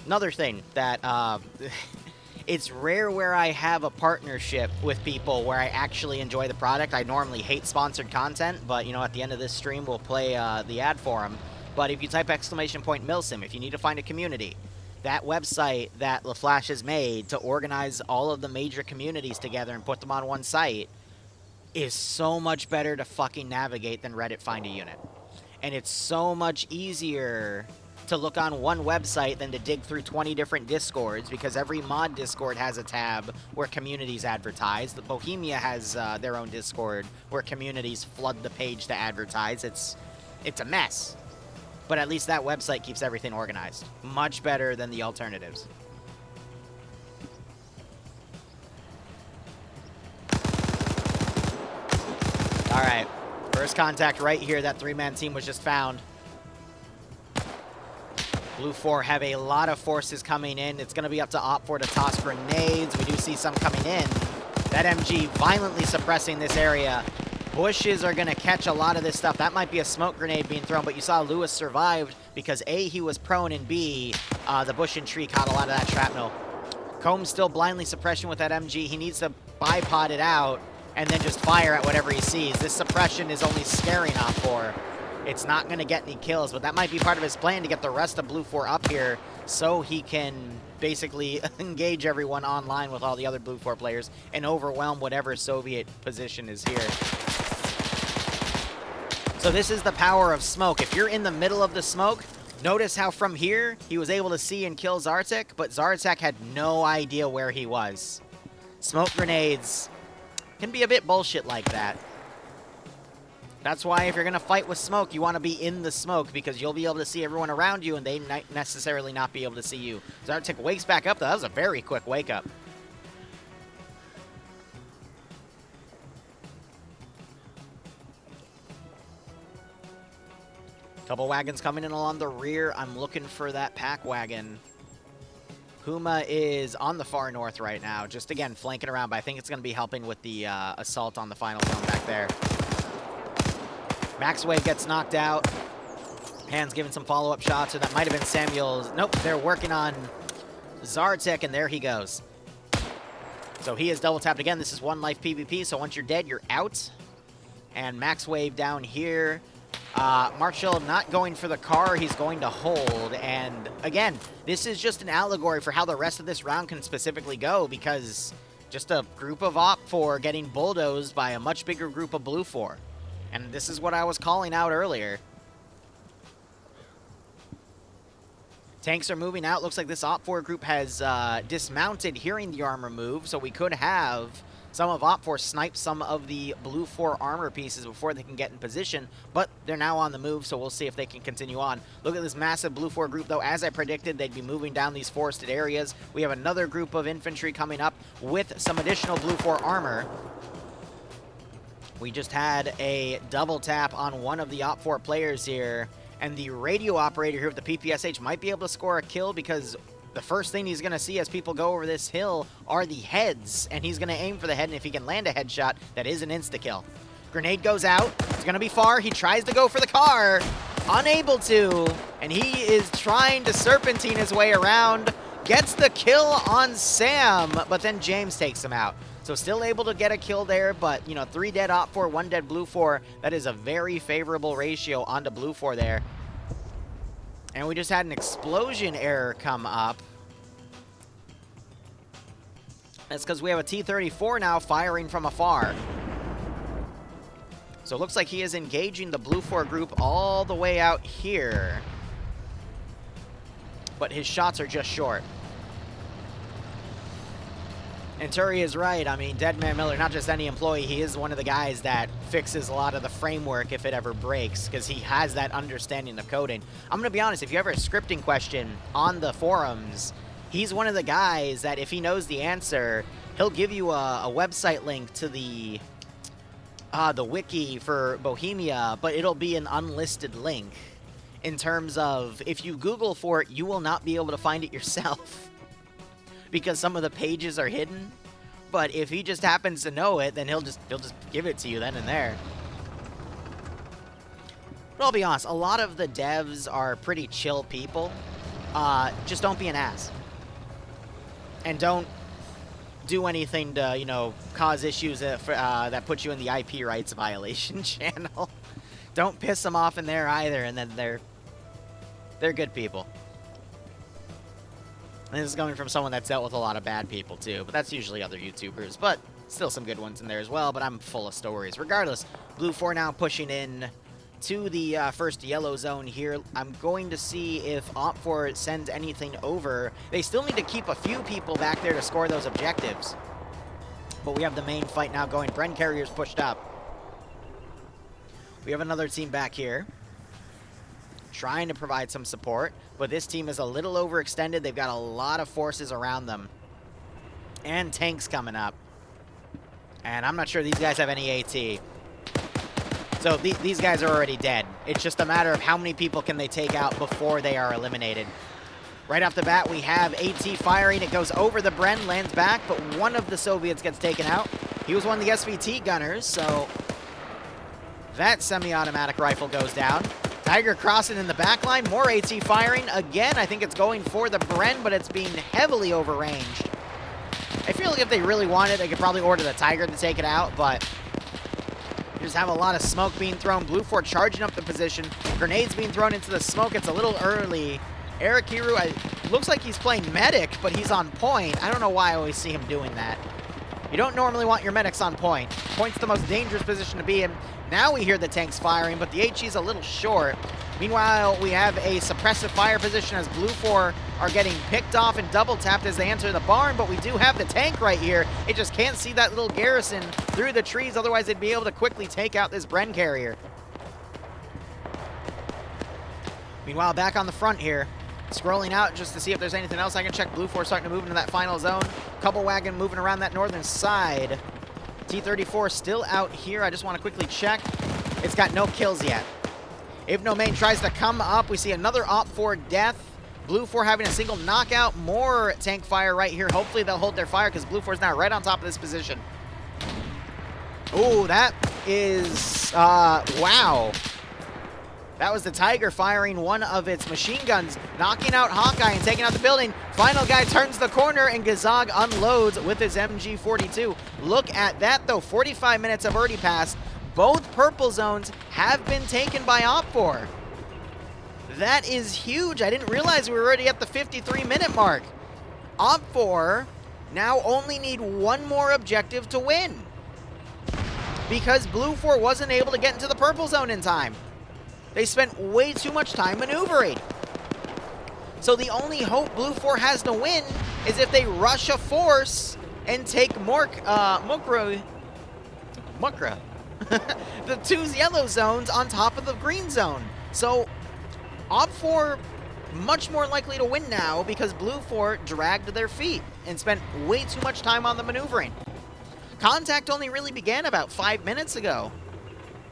Another thing that, it's rare where I have a partnership with people where I actually enjoy the product. I normally hate sponsored content, but, at the end of this stream, we'll play the ad for them. But if you type !milsim, if you need to find a community, that website that LaFlash has made to organize all of the major communities together and put them on one site is so much better to fucking navigate than Reddit Find a Unit. And it's so much easier to look on one website than to dig through 20 different Discords, because every mod Discord has a tab where communities advertise. The Bohemia has their own Discord where communities flood the page to advertise. It's a mess. But at least that website keeps everything organized. Much better than the alternatives. Alright. First contact right here. That 3-man team was just found. Blue 4 have a lot of forces coming in. It's going to be up to OPFOR to toss grenades. We do see some coming in. That MG violently suppressing this area. Bushes are going to catch a lot of this stuff. That might be a smoke grenade being thrown, but you saw Lewis survived because A, he was prone, and B, the bush and tree caught a lot of that shrapnel. Combs still blindly suppression with that MG. He needs to bipod it out and then just fire at whatever he sees. This suppression is only scaring OPFOR. It's not going to get any kills, but that might be part of his plan to get the rest of Blue 4 up here so he can basically engage everyone online with all the other Blue 4 players and overwhelm whatever Soviet position is here. So this is the power of smoke. If you're in the middle of the smoke, notice how from here he was able to see and kill Zartek, but Zartek had no idea where he was. Smoke grenades can be a bit bullshit like that. That's why if you're going to fight with smoke, you want to be in the smoke, because you'll be able to see everyone around you and they might necessarily not be able to see you. Zartek wakes back up, though. That was a very quick wake up. Couple wagons coming in along the rear. I'm looking for that pack wagon. Puma is on the far north right now, just again flanking around, but I think it's going to be helping with the assault on the final zone back there. Max Wave gets knocked out. Hands giving some follow-up shots, or that might have been Samuel's. Nope, they're working on Zartek, and there he goes. So he is double tapped again. This is 1 life PvP, so once you're dead, you're out. And Max Wave down here. Marshall not going for the car, he's going to hold. And again, this is just an allegory for how the rest of this round can specifically go, because just a group of OPFOR getting bulldozed by a much bigger group of Blue 4. And this is what I was calling out earlier. Tanks are moving out. Looks like this OPFOR group has dismounted hearing the armor move, so we could have some of OPFOR snipe some of the Blue 4 armor pieces before they can get in position, but they're now on the move, so we'll see if they can continue on. Look at this massive Blue 4 group, though. As I predicted, they'd be moving down these forested areas. We have another group of infantry coming up with some additional Blue 4 armor. We just had a double tap on one of the OPFOR players here, and the radio operator here with the PPSH might be able to score a kill because the first thing he's going to see as people go over this hill are the heads, and he's going to aim for the head, and if he can land a headshot, that is an insta-kill. Grenade goes out. It's going to be far. He tries to go for the car. Unable to, and he is trying to serpentine his way around. Gets the kill on Sam, but then James takes him out. So still able to get a kill there, but, you know, 3 dead OPFOR, 1 dead BLUFOR. That is a very favorable ratio onto BLUFOR there. And we just had an explosion error come up. That's because we have a T-34 now firing from afar. So it looks like he is engaging the BLUFOR group all the way out here. But his shots are just short. And Turi is right. I mean, Deadman Miller, not just any employee, he is one of the guys that fixes a lot of the framework if it ever breaks, because he has that understanding of coding. I'm going to be honest, if you have a scripting question on the forums, he's one of the guys that if he knows the answer, he'll give you a website link to the wiki for Bohemia, but it'll be an unlisted link. In terms of, if you Google for it, you will not be able to find it yourself. Because some of the pages are hidden, but if he just happens to know it, then he'll just give it to you then and there. But I'll be honest, a lot of the devs are pretty chill people. Just don't be an ass. And don't do anything to, you know, cause issues that put you in the IP rights violation channel. Don't piss them off in there either, and then they're good people. And this is coming from someone that's dealt with a lot of bad people, too. But that's usually other YouTubers. But still some good ones in there as well. But I'm full of stories. Regardless, BLUFOR now pushing in to the first yellow zone here. I'm going to see if OPFOR sends anything over. They still need to keep a few people back there to score those objectives. But we have the main fight now going. Bren Carrier's pushed up. We have another team back here, trying to provide some support, but this team is a little overextended. They've got a lot of forces around them. And tanks coming up. And I'm not sure these guys have any AT. So these guys are already dead. It's just a matter of how many people can they take out before they are eliminated. Right off the bat, we have AT firing. It goes over the Bren, lands back, but one of the Soviets gets taken out. He was one of the SVT gunners, so that semi-automatic rifle goes down. Tiger crossing in the back line, more AT firing. Again, I think it's going for the Bren, but it's being heavily overranged. I feel like if they really wanted, they could probably order the Tiger to take it out, but you just have a lot of smoke being thrown. BLUFOR charging up the position. Grenades being thrown into the smoke. It's a little early. Eric Hiru, looks like he's playing medic, but he's on point. I don't know why I always see him doing that. You don't normally want your medics on point. Point's the most dangerous position to be in. Now we hear the tanks firing, but the HE's a little short. Meanwhile, we have a suppressive fire position as BLUFOR are getting picked off and double tapped as they enter the barn, but we do have the tank right here. It just can't see that little garrison through the trees, otherwise they'd be able to quickly take out this Bren carrier. Meanwhile, back on the front here, scrolling out just to see if there's anything else I can check. BLUFOR starting to move into that final zone. Couple wagon moving around that northern side. T-34 still out here. I just want to quickly check. It's got no kills yet. If No Main tries to come up, we see another OPFOR death. BLUFOR having a single knockout. More tank fire right here. Hopefully they'll hold their fire because BLUFOR's now right on top of this position. Ooh, that is, wow. That was the Tiger firing one of its machine guns, knocking out Hawkeye and taking out the building. Final guy turns the corner, and Gazag unloads with his MG42. Look at that, though. 45 minutes have already passed. Both purple zones have been taken by OPFOR. That is huge. I didn't realize we were already at the 53-minute mark. OPFOR now only need one more objective to win, because BLUFOR wasn't able to get into the purple zone in time. They spent way too much time maneuvering. So the only hope BLUFOR has to win is if they rush a force and take Mukra. The two yellow zones on top of the green zone. So OPFOR much more likely to win now because BLUFOR dragged their feet and spent way too much time on the maneuvering. Contact only really began about 5 minutes ago.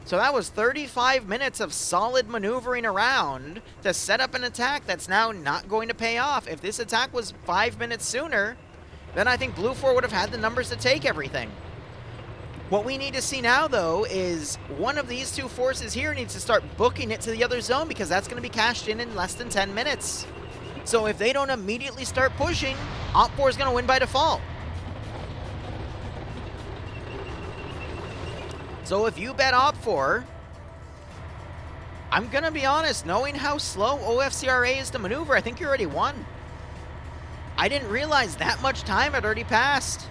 So that was 35 minutes of solid maneuvering around to set up an attack that's now not going to pay off. If this attack was 5 minutes sooner, then I think Blue 4 would have had the numbers to take everything. What we need to see now, though, is one of these two forces here needs to start booking it to the other zone, because that's going to be cashed in less than 10 minutes. So if they don't immediately start pushing, OPFOR is going to win by default. So if you bet OPFOR, I'm going to be honest, knowing how slow OFCRA is to maneuver, I think you already won. I didn't realize that much time had already passed.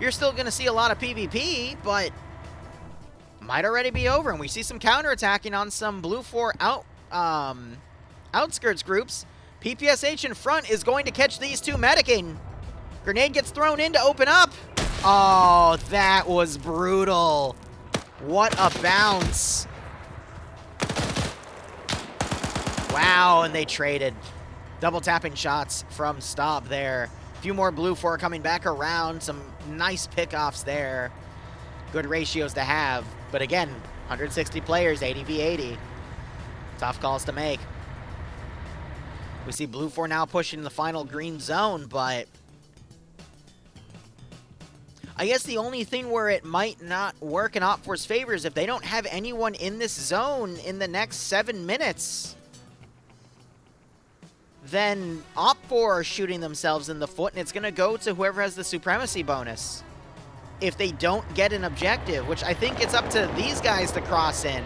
You're still going to see a lot of PvP, but might already be over. And we see some counterattacking on some Blue 4 outskirts groups. PPSH in front is going to catch these two medicing. Grenade gets thrown in to open up. Oh, that was brutal. What a bounce. Wow, and they traded. Double tapping shots from Staub there. A few more Blue 4 coming back around. Some nice pickoffs there. Good ratios to have. But again, 160 players, 80v80. Tough calls to make. We see Blue 4 now pushing the final green zone, but I guess the only thing where it might not work in OPFOR's favor is if they don't have anyone in this zone in the next 7 minutes. Then OPFOR are shooting themselves in the foot, and it's going to go to whoever has the supremacy bonus. If they don't get an objective, which I think it's up to these guys to cross in,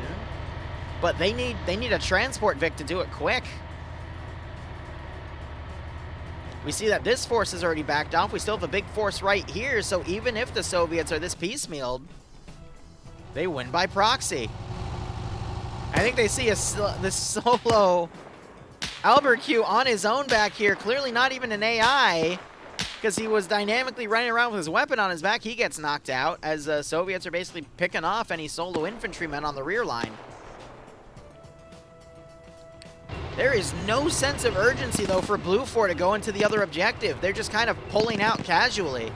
but they need a transport Vic to do it quick. We see that this force is already backed off. We still have a big force right here, so even if the Soviets are this piecemealed, they win by proxy. I think they see this solo Albert Q on his own back here, clearly not even an AI, because he was dynamically running around with his weapon on his back. He gets knocked out as the Soviets are basically picking off any solo infantrymen on the rear line. There is no sense of urgency, though, for Blue 4 to go into the other objective. They're just kind of pulling out casually.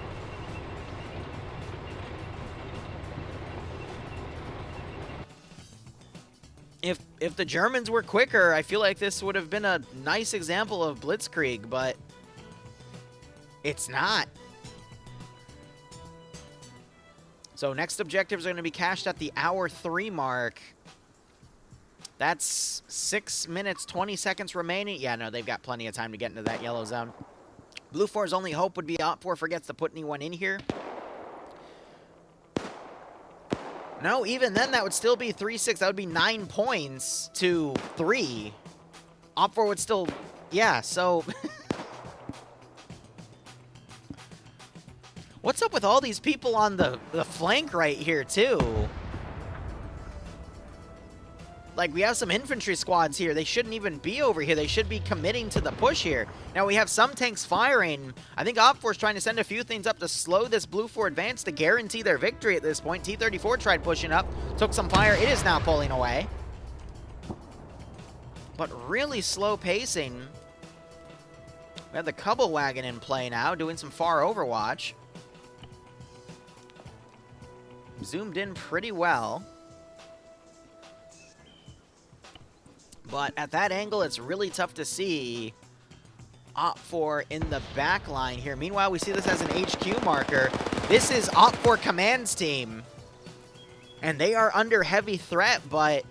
If the Germans were quicker, I feel like this would have been a nice example of blitzkrieg, but it's not. So next objectives are going to be cashed at the hour 3 mark. That's 6 minutes, 20 seconds remaining. Yeah, no, they've got plenty of time to get into that yellow zone. Blue 4's only hope would be OPFOR forgets to put anyone in here. No, even then, that would still be 3-6. That would be 9 points to 3. OPFOR would still... Yeah, so... What's up with all these people on the flank right here, too? Like, we have some infantry squads here. They shouldn't even be over here. They should be committing to the push here. Now, we have some tanks firing. I think OPFOR's trying to send a few things up to slow this Blue 4 advance to guarantee their victory at this point. T-34 tried pushing up, took some fire. It is now pulling away. But really slow pacing. We have the Cubble Wagon in play now, doing some far overwatch. Zoomed in pretty well. But at that angle, it's really tough to see OPFOR in the back line here. Meanwhile, we see this as an HQ marker. This is OPFOR Command's team. And they are under heavy threat, but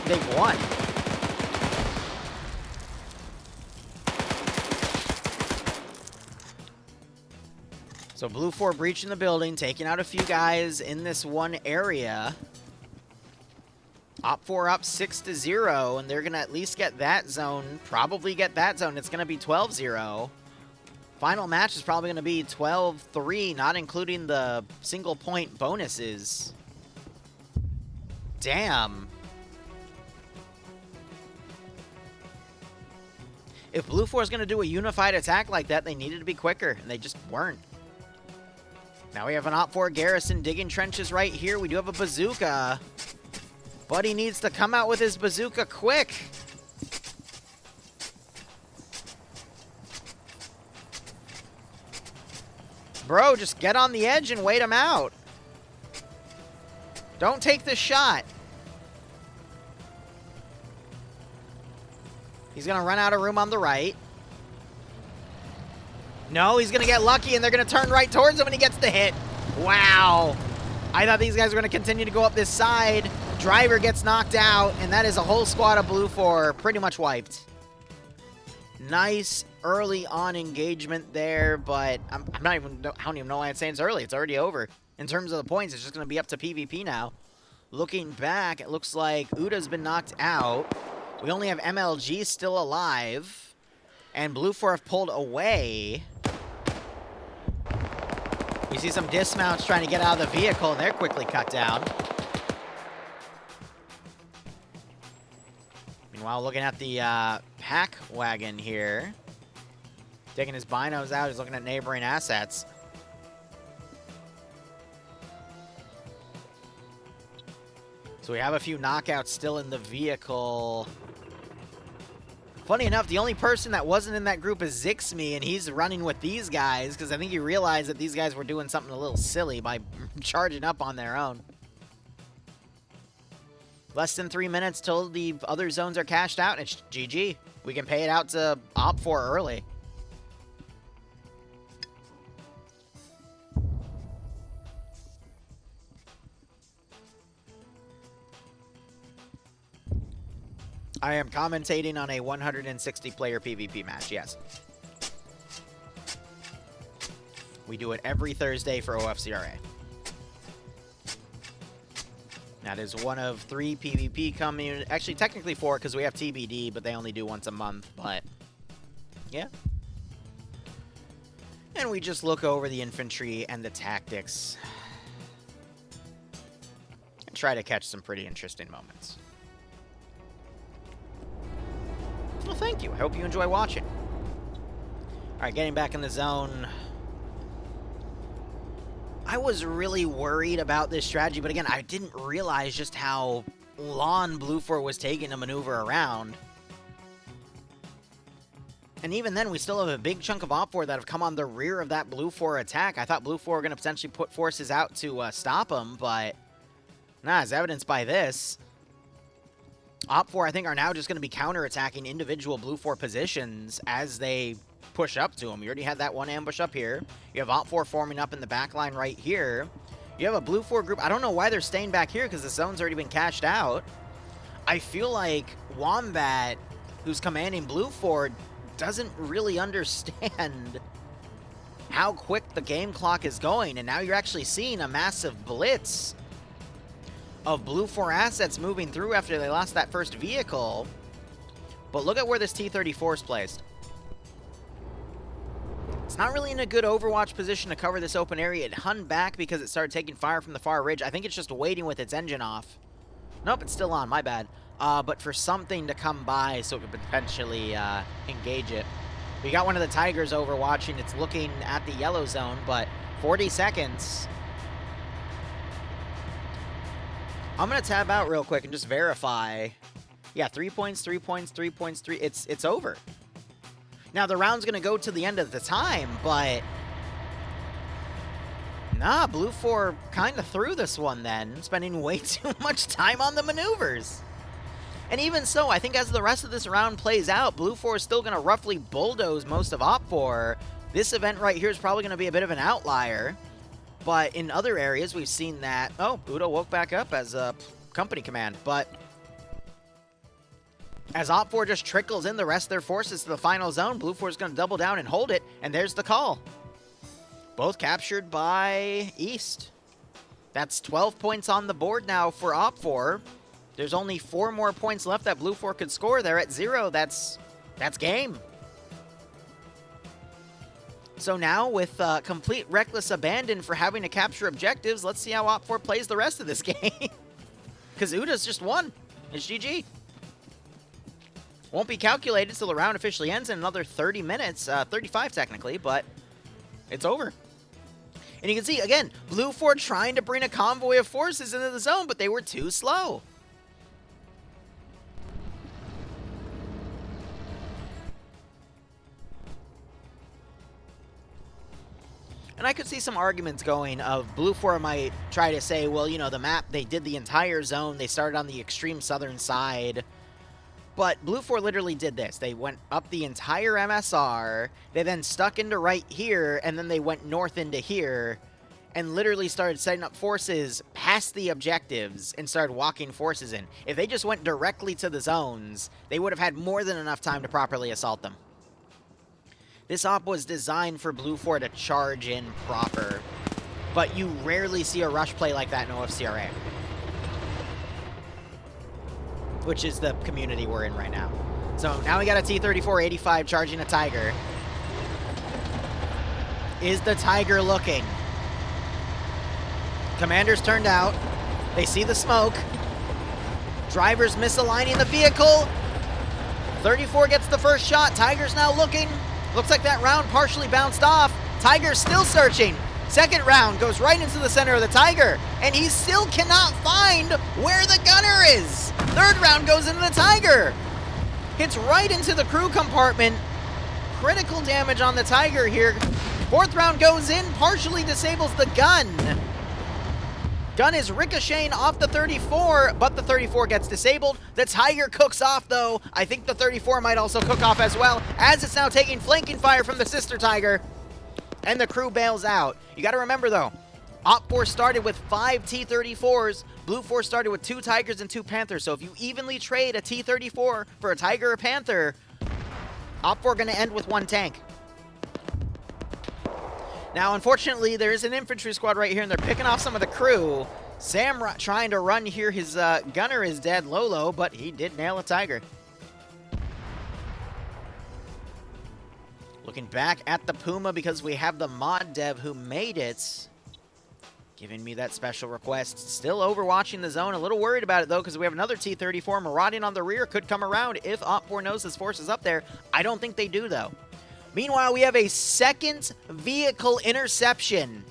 they've won. So Blue 4 breaching the building, taking out a few guys in this one area. OPFOR up 6-0, and they're going to at least get that zone. Probably get that zone. It's going to be 12-0. Final match is probably going to be 12-3, not including the single point bonuses. Damn. If Blue 4 is going to do a unified attack like that, they needed to be quicker, and they just weren't. Now we have an OPFOR garrison digging trenches right here. We do have a bazooka. But he needs to come out with his bazooka quick. Bro, just get on the edge and wait him out. Don't take the shot. He's going to run out of room on the right. No, he's going to get lucky, and they're going to turn right towards him, and he gets the hit. Wow. I thought these guys were going to continue to go up this side. Driver gets knocked out, and that is a whole squad of Blue 4 pretty much wiped. Nice early on engagement there, but I don't even know why I'm saying it's early. It's already over. In terms of the points, it's just going to be up to PvP now. Looking back, it looks like Uda's been knocked out. We only have MLG still alive, and Blue 4 have pulled away. We see some dismounts trying to get out of the vehicle, and they're quickly cut down. Meanwhile, looking at the pack wagon here. Taking his binos out, he's looking at neighboring assets. So we have a few knockouts still in the vehicle. Funny enough, the only person that wasn't in that group is Zixme, and he's running with these guys because I think he realized that these guys were doing something a little silly by charging up on their own. Less than 3 minutes till the other zones are cashed out, and it's GG. We can pay it out to OPFOR early. I am commentating on a 160-player PvP match, yes. We do it every Thursday for OFCRA. That is one of 3 PvP community. Actually, technically 4 because we have TBD, but they only do once a month. But yeah. And we just look over the infantry and the tactics and try to catch some pretty interesting moments. Well, thank you. I hope you enjoy watching. All right, getting back in the zone. I was really worried about this strategy, but again, I didn't realize just how long Blue 4 was taking to maneuver around. And even then, we still have a big chunk of OPFOR that have come on the rear of that Blue 4 attack. I thought Blue 4 were going to potentially put forces out to stop them, but nah, as evidenced by this. OPFOR, I think, are now just going to be counterattacking individual Blue 4 positions as they push up to him. You already had that one ambush up here. You have OPFOR forming up in the back line right here. You have a Blue 4 group. I don't know why they're staying back here because the zone's already been cashed out. I feel like Wombat, who's commanding Blue 4, doesn't really understand how quick the game clock is going. And now you're actually seeing a massive blitz of Blue 4 assets moving through after they lost that first vehicle. But look at where this T-34 is placed. It's not really in a good Overwatch position to cover this open area. It hung back because it started taking fire from the far ridge. I think it's just waiting with its engine off. Nope, it's still on. My bad. But for something to come by so it could potentially engage it. We got one of the Tigers overwatching. It's looking at the yellow zone, but 40 seconds. I'm going to tab out real quick and just verify. Yeah, 3 points, 3 points, 3 points, 3. It's over. Now, the round's going to go to the end of the time, but nah, Blue 4 kind of threw this one then, spending way too much time on the maneuvers. And even so, I think as the rest of this round plays out, Blue 4 is still going to roughly bulldoze most of OPFOR. This event right here is probably going to be a bit of an outlier. But in other areas, we've seen that. Oh, Udo woke back up as a company command. But as OPFOR just trickles in the rest of their forces to the final zone, Blue 4 is going to double down and hold it. And there's the call. Both captured by East. That's 12 points on the board now for OPFOR. There's only 4 more points left that Blue 4 could score. They're at 0. That's game. So now, with complete reckless abandon for having to capture objectives, let's see how OPFOR plays the rest of this game. Because Uda's just won. It's GG. Won't be calculated till the round officially ends in another 30 minutes. 35 technically, but it's over. And you can see, again, Blue 4 trying to bring a convoy of forces into the zone, but they were too slow. And And I could see some arguments going of Blue 4 might try to say, well, you know, the map, they did the entire zone. They started on the extreme southern side. But Blue 4 literally did this. They went up the entire MSR. They then stuck into right here, and then they went north into here and literally started setting up forces past the objectives and started walking forces in. If they just went directly to the zones, they would have had more than enough time to properly assault them. This op was designed for Blue 4 to charge in proper, but you rarely see a rush play like that in OFCRA, which is the community we're in right now. So now we got a T-34-85 charging a Tiger. Is the Tiger looking? Commander's turned out. They see the smoke. Driver's misaligning the vehicle. 34 gets the first shot. Tiger's now looking. Looks like that round partially bounced off. Tiger's still searching. Second round goes right into the center of the Tiger, and he still cannot find where the gunner is. Third round goes into the Tiger. Hits right into the crew compartment. Critical damage on the Tiger here. Fourth round goes in, partially disables the gun. Gun is ricocheting off the 34, but the 34 gets disabled. The Tiger cooks off, though. I think the 34 might also cook off as well, as it's now taking flanking fire from the sister Tiger, and the crew bails out. You got to remember, though, OpFor started with 5 T-34s. Blue 4 started with 2 Tigers and 2 Panthers, so if you evenly trade a T-34 for a Tiger or Panther, OpFor going to end with 1 tank. Now, unfortunately, there is an infantry squad right here, and they're picking off some of the crew. Sam trying to run here. His gunner is dead, Lolo, but he did nail a Tiger. Looking back at the Puma because we have the mod dev who made it. Giving me that special request. Still overwatching the zone. A little worried about it, though, because we have another T-34 marauding on the rear. Could come around if OpFor knows his force is up there. I don't think they do, though. Meanwhile, we have a second vehicle interception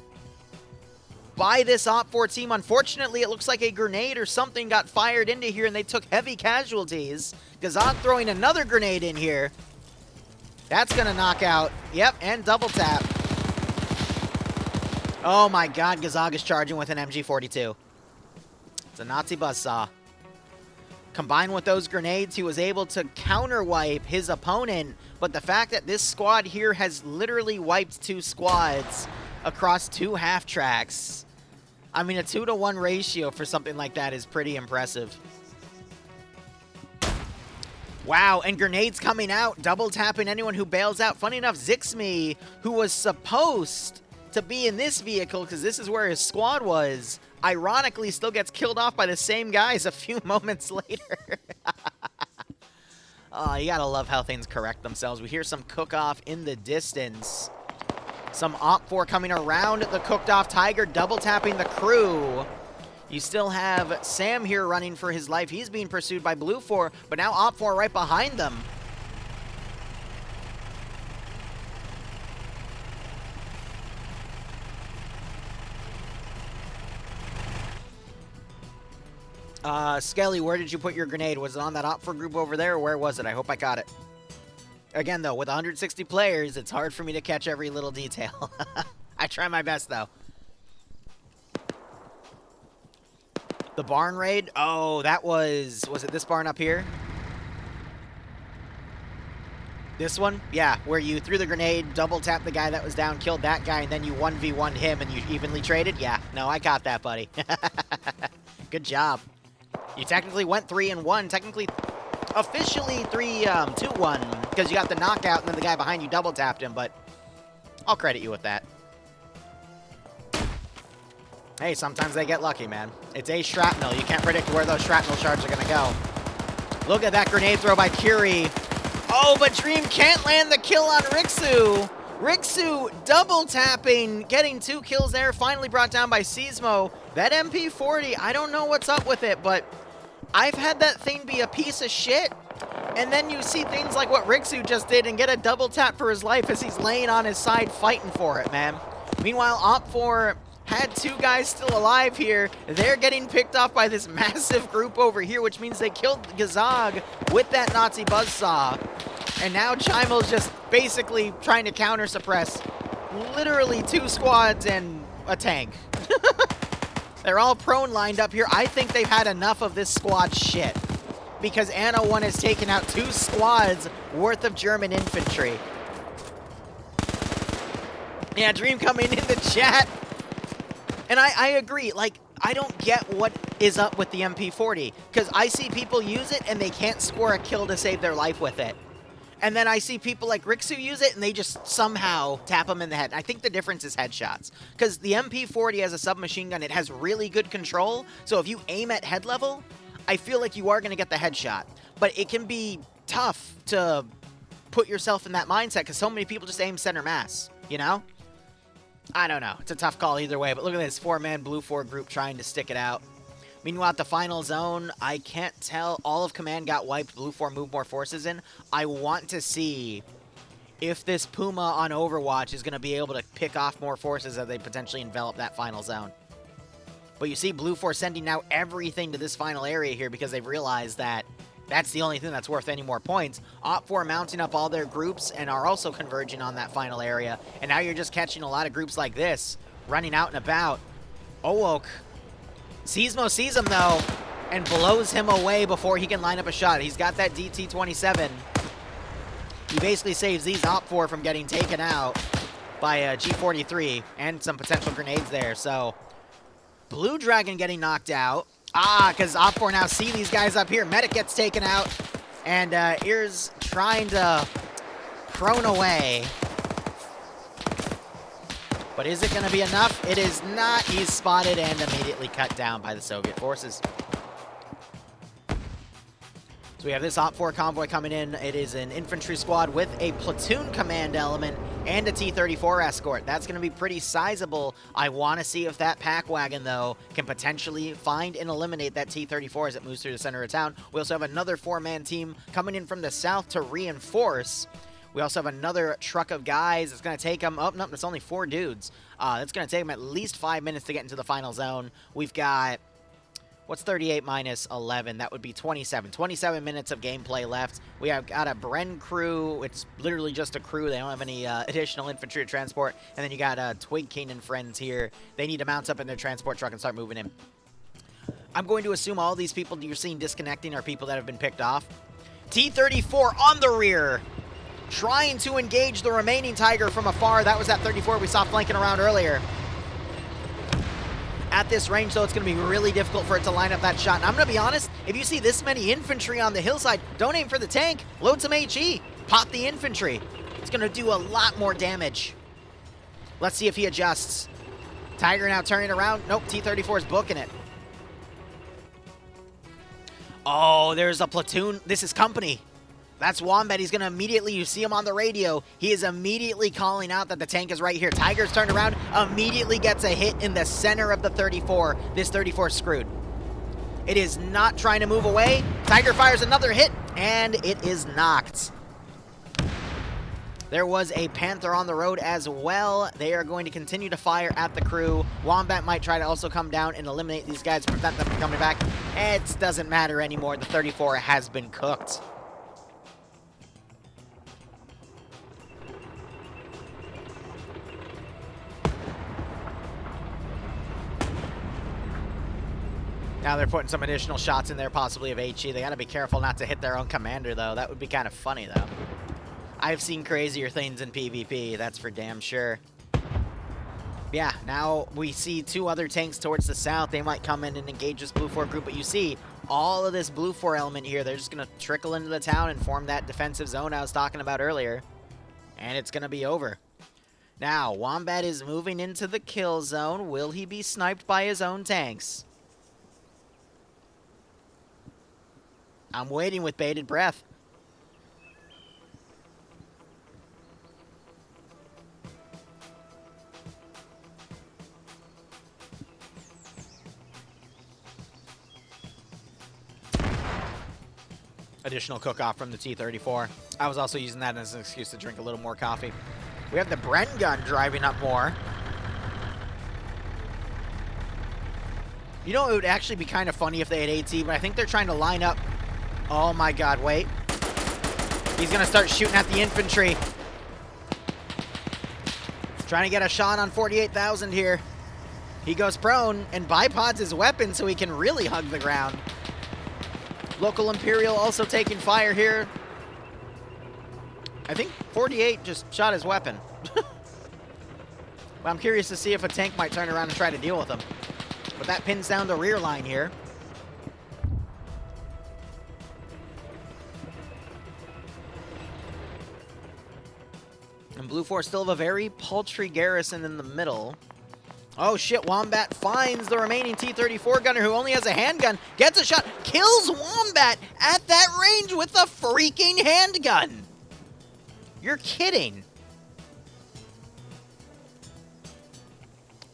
by this OpFor team. Unfortunately, it looks like a grenade or something got fired into here, and they took heavy casualties. Gazog throwing another grenade in here. That's going to knock out. Yep, and double tap. Oh my god, Gazog is charging with an MG42. It's a Nazi buzzsaw. Combined with those grenades, he was able to counter-wipe his opponent. But the fact that this squad here has literally wiped 2 squads across 2 half-tracks, I mean, a 2-to-1 ratio for something like that is pretty impressive. Wow, and grenades coming out, double-tapping anyone who bails out. Funny enough, Zixme, who was supposed to be in this vehicle, because this is where his squad was, ironically still gets killed off by the same guys a few moments later. Oh, you gotta love how things correct themselves. We hear some cook-off in the distance. Some OpFor coming around the cooked-off Tiger, double-tapping the crew. You still have Sam here running for his life. He's being pursued by Blue 4, but now OpFor right behind them. Skelly, where did you put your grenade? Was it on that OpFor group over there, or where was it? I hope I caught it. Again, though, with 160 players, it's hard for me to catch every little detail. I try my best, though. The barn raid? Oh, that was it this barn up here? This one? Yeah, where you threw the grenade, double-tapped the guy that was down, killed that guy, and then you 1v1'd him and you evenly traded? Yeah, no, I caught that, buddy. Good job. You technically went 3-1, technically, officially 2-1, because you got the knockout and then the guy behind you double-tapped him, but I'll credit you with that. Hey, sometimes they get lucky, man. It's a shrapnel. You can't predict where those shrapnel shards are going to go. Look at that grenade throw by Curie. Oh, but Dream can't land the kill on Rixu. Rixu double-tapping, getting 2 kills there, finally brought down by Seismo. That MP40, I don't know what's up with it, but I've had that thing be a piece of shit, and then you see things like what Rixu just did and get a double-tap for his life as he's laying on his side fighting for it, man. Meanwhile, OpFor had 2 guys still alive here. They're getting picked off by this massive group over here, which means they killed Gazog with that Nazi buzzsaw. And now Chimel's just basically trying to counter-suppress literally 2 squads and a tank. They're all prone lined up here. I think they've had enough of this squad shit, because Anna 1 has taken out 2 squads worth of German infantry. Yeah, Dream coming in the chat. And I agree, like, I don't get what is up with the MP40, because I see people use it and they can't score a kill to save their life with it. And then I see people like Rixu use it and they just somehow tap them in the head. I think the difference is headshots, because the MP40 as a submachine gun, it has really good control. So if you aim at head level, I feel like you are going to get the headshot. But it can be tough to put yourself in that mindset, because so many people just aim center mass, you know? I don't know. It's a tough call either way, but look at this 4-man Blue 4 group trying to stick it out. Meanwhile, at the final zone, I can't tell. All of command got wiped. Blue 4 moved more forces in. I want to see if this Puma on Overwatch is going to be able to pick off more forces as they potentially envelop that final zone. But you see Blue 4 sending now everything to this final area here, because they've realized that that's the only thing that's worth any more points. Op4 mounting up all their groups and are also converging on that final area. And now you're just catching a lot of groups like this running out and about. Owok. Seismo sees him, though, and blows him away before he can line up a shot. He's got that DT-27. He basically saves these Op4 from getting taken out by a G43 and some potential grenades there. So, Blue Dragon getting knocked out. Because Op4 now see these guys up here. Medic gets taken out, and Ears trying to prone away. But is it going to be enough? It is not. He's spotted and immediately cut down by the Soviet forces. So we have this Op4 convoy coming in. It is an infantry squad with a platoon command element and a T-34 escort. That's going to be pretty sizable. I want to see if that pack wagon, though, can potentially find and eliminate that T-34 as it moves through the center of town. We also have another 4-man team coming in from the south to reinforce. We also have another truck of guys. It's going to take them... Oh, no, that's only 4 dudes. It's going to take them at least 5 minutes to get into the final zone. We've got... What's 38 minus 11? That would be 27. 27 minutes of gameplay left. We have got a Bren crew. It's literally just a crew. They don't have any additional infantry or transport. And then you got Twig King and friends here. They need to mount up in their transport truck and start moving in. I'm going to assume all these people you're seeing disconnecting are people that have been picked off. T-34 on the rear, trying to engage the remaining Tiger from afar. That was that 34 we saw flanking around earlier. At this range, though, it's going to be really difficult for it to line up that shot. And I'm going to be honest, if you see this many infantry on the hillside, don't aim for the tank. Load some HE. Pop the infantry. It's going to do a lot more damage. Let's see if he adjusts. Tiger now turning around. Nope, T-34 is booking it. Oh, there's a platoon. This is company. That's Wombat. He's going to immediately, you see him on the radio, he is immediately calling out that the tank is right here. Tiger's turned around, immediately gets a hit in the center of the 34. This 34 is screwed. It is not trying to move away. Tiger fires another hit, and it is knocked. There was a Panther on the road as well. They are going to continue to fire at the crew. Wombat might try to also come down and eliminate these guys, prevent them from coming back. It doesn't matter anymore. The 34 has been cooked. Now they're putting some additional shots in there, possibly of HE. They got to be careful not to hit their own commander, though. That would be kind of funny, though. I've seen crazier things in PvP, that's for damn sure. Yeah, now we see 2 other tanks towards the south. They might come in and engage this Blue 4 group, but you see all of this Blue 4 element here. They're just going to trickle into the town and form that defensive zone I was talking about earlier. And it's going to be over. Now, Wombat is moving into the kill zone. Will he be sniped by his own tanks? I'm waiting with bated breath. Additional cook-off from the T-34. I was also using that as an excuse to drink a little more coffee. We have the Bren gun driving up more. You know, it would actually be kind of funny if they had AT, but I think they're trying to line up. Oh my god, wait. He's going to start shooting at the infantry. Trying to get a shot on 48,000 here. He goes prone and bipods his weapon so he can really hug the ground. Local Imperial also taking fire here. I think 48 just shot his weapon. Well, I'm curious to see if a tank might turn around and try to deal with him. But that pins down the rear line here. And Blue 4 still have a very paltry garrison in the middle. Oh shit, Wombat finds the remaining T-34 gunner who only has a handgun, gets a shot, kills Wombat at that range with a freaking handgun. You're kidding.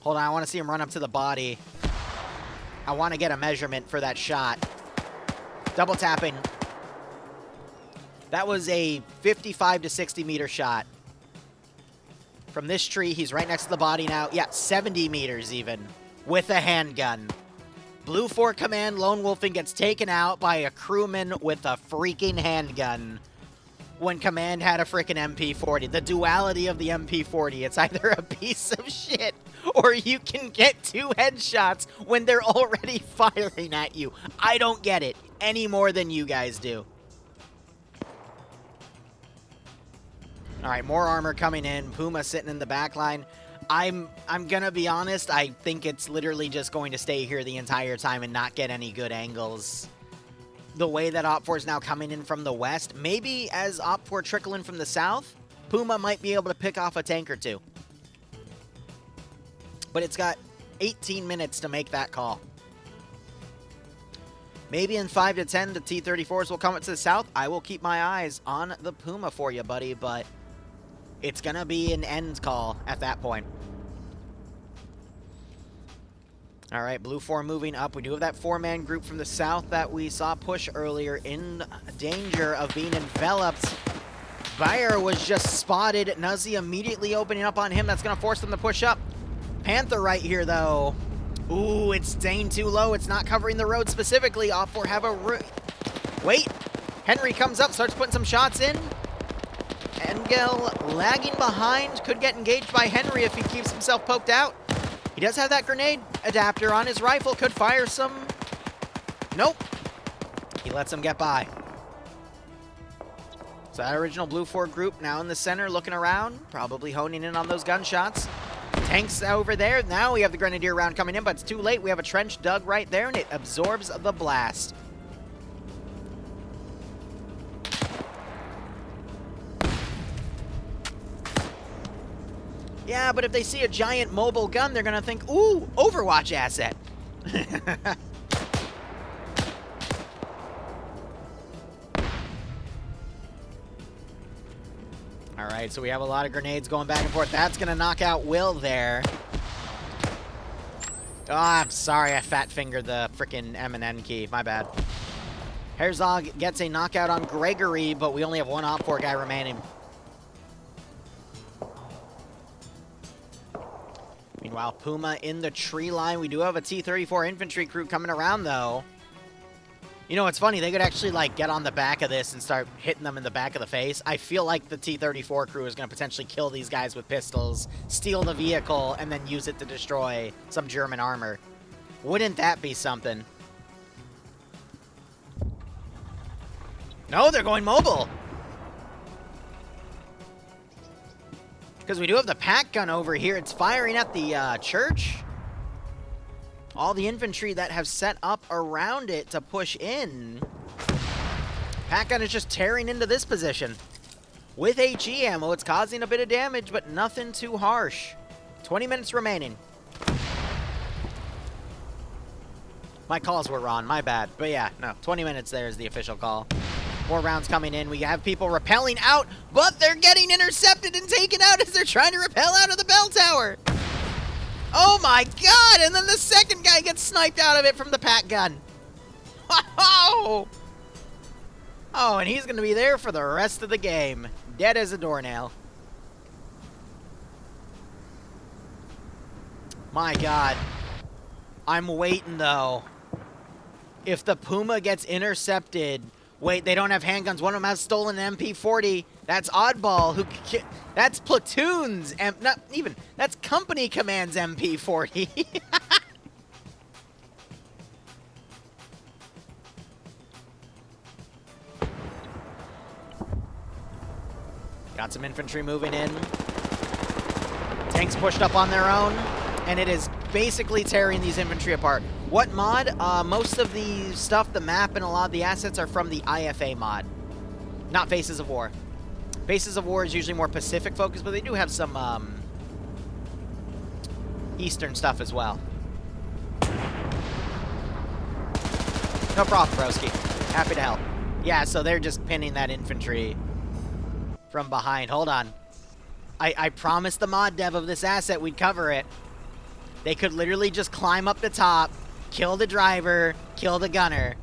Hold on, I want to see him run up to the body. I want to get a measurement for that shot. Double tapping. That was a 55 to 60 meter shot. From this tree, he's right next to the body now. Yeah, 70 meters even, with a handgun. Blue 4 Command lone wolfing gets taken out by a crewman with a freaking handgun when Command had a freaking MP40. The duality of the MP40. It's either a piece of shit or you can get 2 headshots when they're already firing at you. I don't get it any more than you guys do. All right, more armor coming in. Puma sitting in the back line. I'm gonna be honest, I think it's literally just going to stay here the entire time and not get any good angles. The way that OpFor is now coming in from the west, maybe as OpFor trickle in from the south, Puma might be able to pick off a tank or two. But it's got 18 minutes to make that call. Maybe in 5 to 10, the T-34s will come to the south. I will keep my eyes on the Puma for you, buddy, but it's going to be an end call at that point. All right, Blue 4 moving up. We do have that 4-man group from the south that we saw push earlier in danger of being enveloped. Bayer was just spotted. Nuzzy immediately opening up on him. That's going to force them to push up. Panther right here, though. Ooh, it's staying too low. It's not covering the road specifically. OpFor have a... Wait. Henry comes up, starts putting some shots in. Engel lagging behind. Could get engaged by Henry if he keeps himself poked out. He does have that grenade adapter on his rifle. Could fire some... Nope. He lets him get by. So that original Blue 4 group now in the center looking around. Probably honing in on those gunshots. Tanks over there. Now we have the Grenadier round coming in, but it's too late. We have a trench dug right there, and it absorbs the blast. Yeah, but if they see a giant mobile gun, they're going to think, ooh, Overwatch asset. All right, so we have a lot of grenades going back and forth. That's going to knock out Will there. Oh, I'm sorry. I fat-fingered the frickin' M and N key. My bad. Herzog gets a knockout on Gregory, but we only have one OpFor guy remaining. Meanwhile, Puma in the tree line. We do have a T-34 infantry crew coming around, though. You know, it's funny. They could actually, like, get on the back of this and start hitting them in the back of the face. I feel like the T-34 crew is going to potentially kill these guys with pistols, steal the vehicle, and then use it to destroy some German armor. Wouldn't that be something? No, they're going mobile. Because we do have the pack gun over here. It's firing at the church. All the infantry that have set up around it to push in. Pack gun is just tearing into this position. With HE ammo, it's causing a bit of damage, but nothing too harsh. 20 minutes remaining. My calls were wrong, my bad. But yeah, no, 20 minutes there is the official call. More rounds coming in. We have people rappelling out, but they're getting intercepted and taken out as they're trying to rappel out of the bell tower. Oh my god! And then the second guy gets sniped out of it from the pack gun. Oh! Oh, and he's going to be there for the rest of the game. Dead as a doornail. My god. I'm waiting, though. If the Puma gets intercepted Wait, they don't have handguns. One of them has stolen an MP40. That's oddball. That's platoons. Not even. That's company command's MP40. Got some infantry moving in. Tanks pushed up on their own, and it is basically tearing these infantry apart. What mod? Most of the stuff, the map, and a lot of the assets are from the IFA mod, not Faces of War. Faces of War is usually more Pacific focused, but they do have some Eastern stuff as well. No problem, broski. Happy to help. Yeah, so they're just pinning that infantry from behind. Hold on. I promised the mod dev of this asset we'd cover it. They could literally just climb up the top, kill the driver, kill the gunner.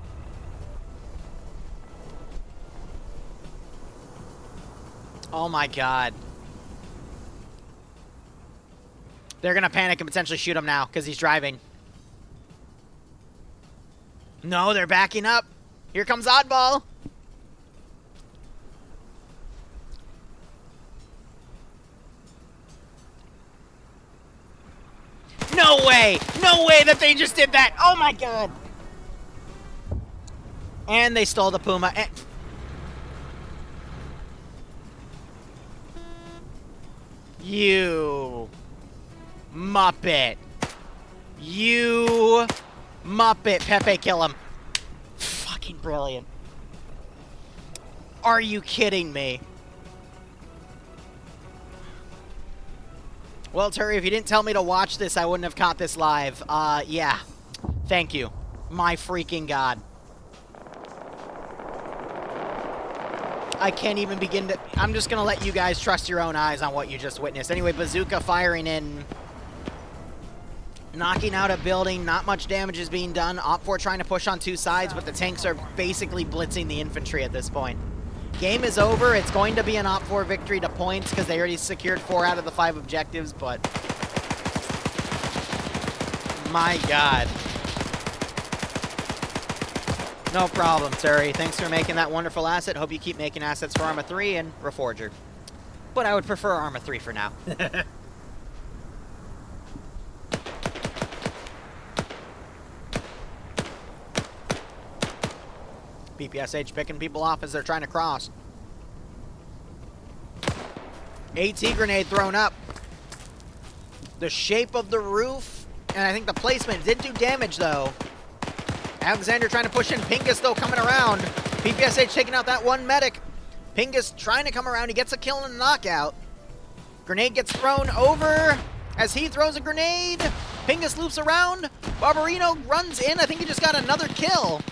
Oh my god. They're gonna panic and potentially shoot him now because he's driving. No, they're backing up. Here comes Oddball. No way! No way that they just did that! Oh my god! And they stole the Puma. You Muppet. You Muppet. Pepe, kill him. Fucking brilliant. Are you kidding me? Well, Terry, if you didn't tell me to watch this, I wouldn't have caught this live. Yeah. Thank you. My freaking god. I can't even begin to... I'm just going to let you guys trust your own eyes on what you just witnessed. Anyway, bazooka firing in. Knocking out a building. Not much damage is being done. OFCRA trying to push on two sides, but the tanks are basically blitzing the infantry at this point. Game is over. It's going to be an OFCRA victory to points because they already secured 4 out of the 5 objectives, but... My god. No problem, Terry. Thanks for making that wonderful asset. Hope you keep making assets for Arma 3 and Reforger. But I would prefer Arma 3 for now. PPSH picking people off as they're trying to cross. AT grenade thrown up. The shape of the roof, and I think the placement did do damage, though. Alexander trying to push in. Pingus, though, coming around. PPSH taking out that one medic. Pingus trying to come around. He gets a kill and a knockout. Grenade gets thrown over as he throws a grenade. Pingus loops around. Barbarino runs in. I think he just got another kill.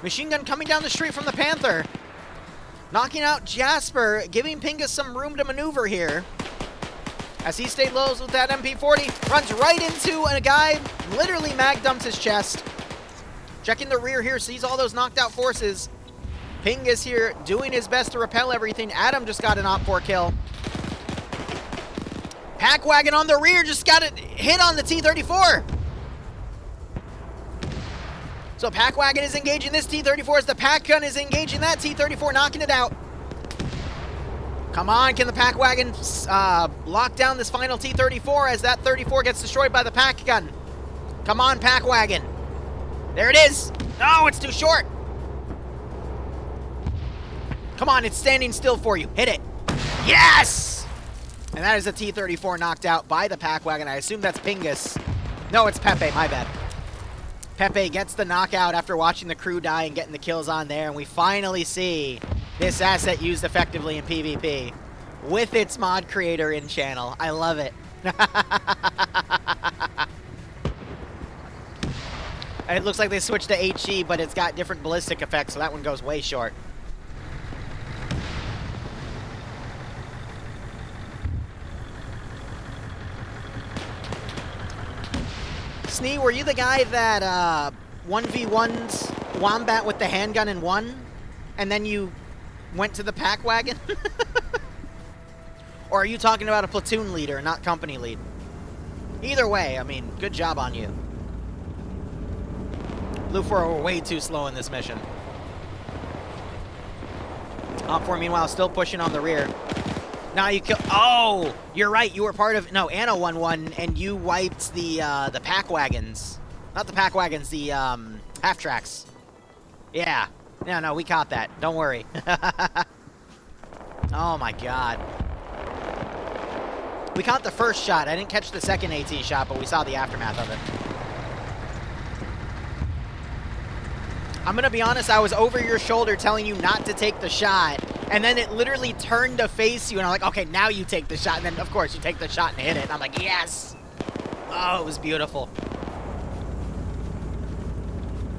Machine gun coming down the street from the Panther. Knocking out Jasper, giving Pingus some room to maneuver here. As he stayed low with that MP40, runs right into a guy, literally mag dumps his chest. Checking the rear here, sees all those knocked out forces. Pingus here doing his best to repel everything. Adam just got an OPFOR kill. Pack wagon on the rear just got a hit on the T-34. So Pack wagon is engaging this T-34 as the Pack gun is engaging that T-34, knocking it out. Come on, can the Pack wagon lock down this final T-34 as that 34 gets destroyed by the Pack gun? Come on, Pack wagon. There it is. No, it's too short. Come on, it's standing still for you. Hit it. Yes! And that is a T-34 knocked out by the Pack wagon. I assume that's Pingus. No, it's Pepe, my bad. Pepe gets the knockout after watching the crew die and getting the kills on there, and we finally see this asset used effectively in PvP with its mod creator in channel. I love it. And it looks like they switched to HE, but it's got different ballistic effects, so that one goes way short. Snee, were you the guy that 1v1'd Wombat with the handgun and won? And then you went to the Pack wagon? Or are you talking about a platoon leader, not company lead? Either way, I mean, good job on you. Blue 4 were way too slow in this mission. OFCRA, meanwhile, still pushing on the rear. Now you kill. Oh, you're right. You were part of. No, Anna won one, and you wiped the pack wagons. Not the pack wagons. The half tracks. Yeah. No, we caught that. Don't worry. Oh my God. We caught the first shot. I didn't catch the second AT shot, but we saw the aftermath of it. I'm gonna be honest, I was over your shoulder telling you not to take the shot, and then it literally turned to face you, and I'm like, okay, now you take the shot, and then, of course, you take the shot and hit it, and I'm like, yes! Oh, it was beautiful.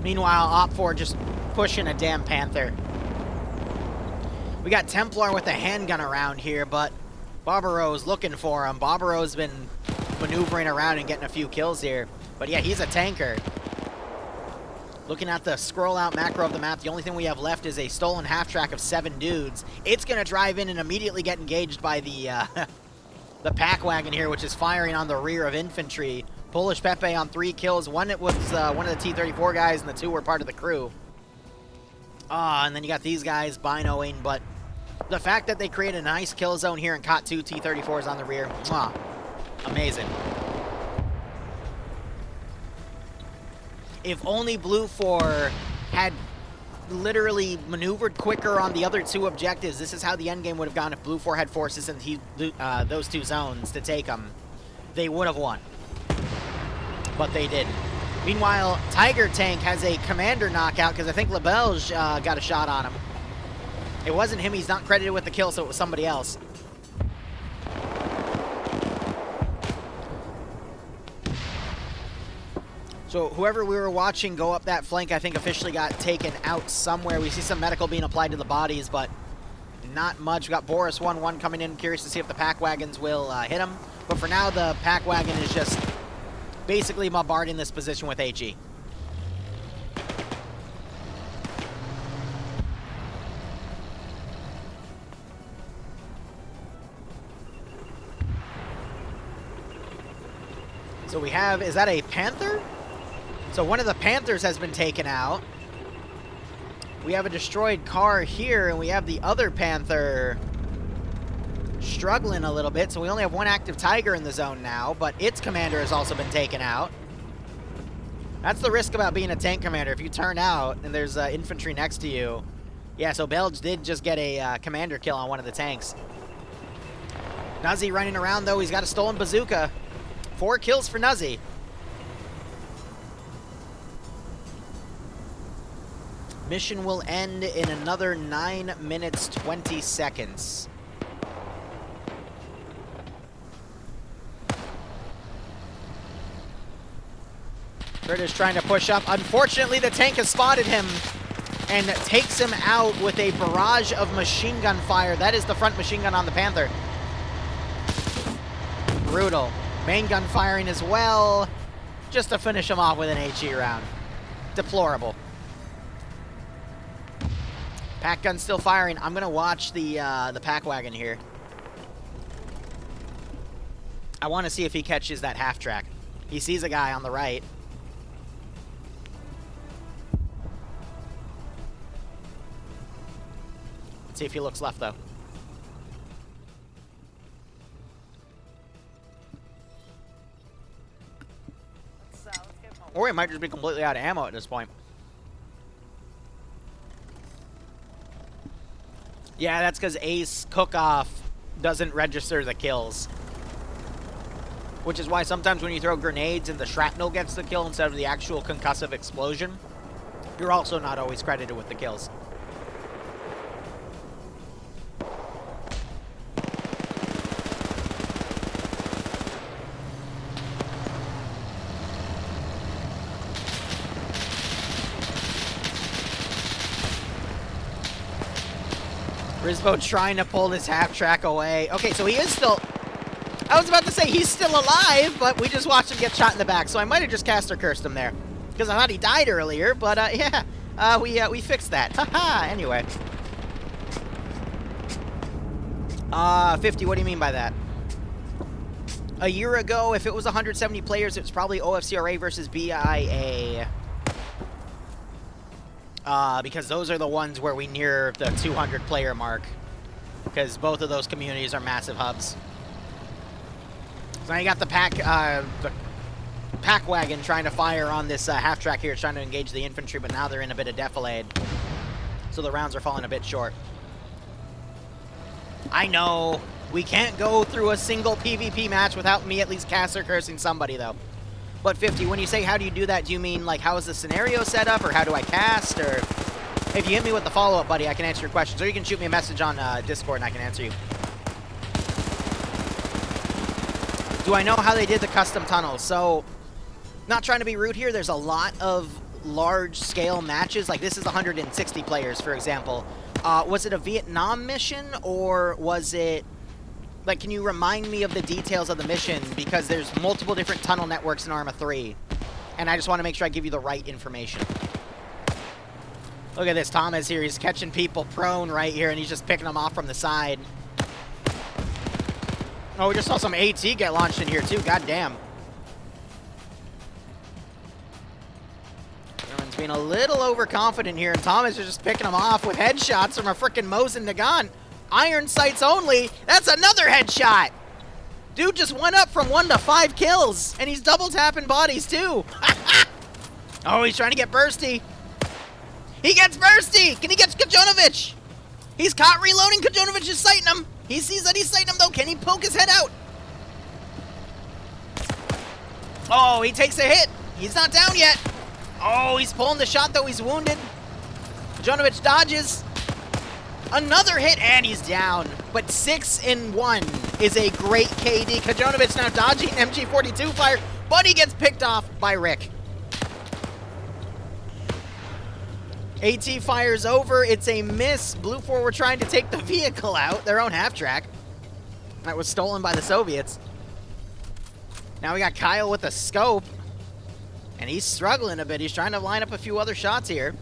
Meanwhile, OFCRA just pushing a damn Panther. We got Templar with a handgun around here, but Barbaro's looking for him. Barbaro's been maneuvering around and getting a few kills here, but yeah, he's a tanker. Looking at the scroll out macro of the map, the only thing we have left is a stolen half track of 7 dudes. It's going to drive in and immediately get engaged by the the pack wagon here, which is firing on the rear of infantry. Polish Pepe on 3 kills. One was one of the T-34 guys, and the 2 were part of the crew. And then you got these guys binoing, but the fact that they created a nice kill zone here and caught 2 T-34s on the rear, amazing. If only Blue 4 had literally maneuvered quicker on the other 2 objectives, this is how the endgame would have gone if Blue 4 had forces in those 2 zones to take them. They would have won. But they didn't. Meanwhile, Tiger Tank has a commander knockout because I think LeBelge got a shot on him. It wasn't him. He's not credited with the kill, so it was somebody else. So whoever we were watching go up that flank, I think officially got taken out somewhere. We see some medical being applied to the bodies, but not much. We got Boris 1-1 coming in. Curious to see if the pack wagons will hit him. But for now, the pack wagon is just basically bombarding this position with HE. So we have, is that a Panther? So one of the Panthers has been taken out. We have a destroyed car here, and we have the other Panther struggling a little bit. So we only have 1 active Tiger in the zone now, but its commander has also been taken out. That's the risk about being a tank commander. If you turn out and there's infantry next to you. Yeah, so Belge did just get a commander kill on one of the tanks. Nuzzy running around, though. He's got a stolen bazooka. 4 kills for Nuzzy. Mission will end in another 9 minutes, 20 seconds. British trying to push up. Unfortunately, the tank has spotted him and takes him out with a barrage of machine gun fire. That is the front machine gun on the Panther. Brutal. Main gun firing as well, just to finish him off with an HE round. Deplorable. Pack gun still firing. I'm gonna watch the pack wagon here. I want to see if he catches that half track. He sees a guy on the right. Let's see if he looks left though. Let's give him a Or he might just be completely out of ammo at this point. Yeah, that's because Ace Cookoff doesn't register the kills. Which is why sometimes when you throw grenades and the shrapnel gets the kill instead of the actual concussive explosion, you're also not always credited with the kills. Rizvo trying to pull this half track away. Okay, so he is still... I was about to say he's still alive, but we just watched him get shot in the back, so I might have just caster cursed him there. Because I thought he died earlier, but yeah, we fixed that. Haha, anyway. 50, what do you mean by that? A year ago, if it was 170 players, it was probably OFCRA versus BIA. because those are the ones where we near the 200 player mark, because both of those communities are massive hubs. So now you got the pack wagon trying to fire on this half track here, trying to engage the infantry, but now they're in a bit of defilade, so the rounds are falling a bit short. I know we can't go through a single PvP match without me at least cast or cursing somebody, though. But 50, when you say how do you do that, do you mean like how is the scenario set up, or how do I cast, or if you hit me with the follow-up, buddy, I can answer your questions, or you can shoot me a message on Discord and I can answer you. Do I know how they did the custom tunnels? So, not trying to be rude here, there's a lot of large-scale matches. Like, this is 160 players, for example. Was it a Vietnam mission, or was it... Like, can you remind me of the details of the mission? Because there's multiple different tunnel networks in Arma 3. And I just want to make sure I give you the right information. Look at this, Thomas here. He's catching people prone right here, and he's just picking them off from the side. Oh, we just saw some AT get launched in here, too. God damn. German's being a little overconfident here, and Thomas is just picking them off with headshots from a frickin' Mosin Nagant. Iron sights only. That's another headshot. Dude just went up from 1 to 5 kills, and he's double tapping bodies, too. Oh, he's trying to get bursty. He gets bursty. Can he get Kajonovic? He's caught reloading. Kajonovic is sighting him. He sees that he's sighting him, though. Can he poke his head out? Oh, he takes a hit. He's not down yet. Oh, he's pulling the shot, though. He's wounded. Kajonovic dodges. Another hit, and he's down. But 6 in 1 is a great KD. Kajonovic now dodging MG42 fire, but he gets picked off by Rick. AT fires over. It's a miss. Blue 4 were trying to take the vehicle out, their own half-track. That was stolen by the Soviets. Now we got Kyle with a scope, and he's struggling a bit. He's trying to line up a few other shots here.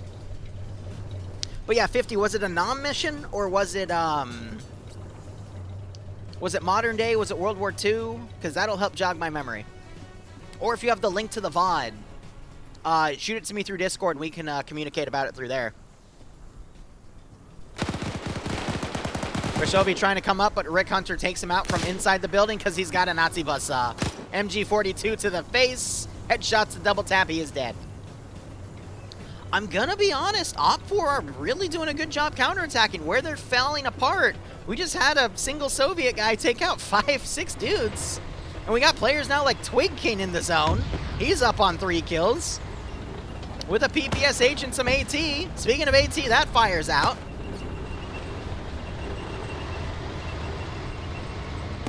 But yeah, 50, was it a Nam mission, or was it modern day? Was it World War II? Because that'll help jog my memory. Or if you have the link to the VOD, shoot it to me through Discord, and we can communicate about it through there. Krishovi trying to come up, but Rick Hunter takes him out from inside the building because he's got a Nazi buzzsaw. MG42 to the face. Headshots to double tap. He is dead. I'm going to be honest, OP4 are really doing a good job counterattacking. Where they're falling apart, we just had a single Soviet guy take out 5-6 dudes. And we got players now like Twig King in the zone. He's up on 3 kills. With a PPSH and some AT. Speaking of AT, that fires out.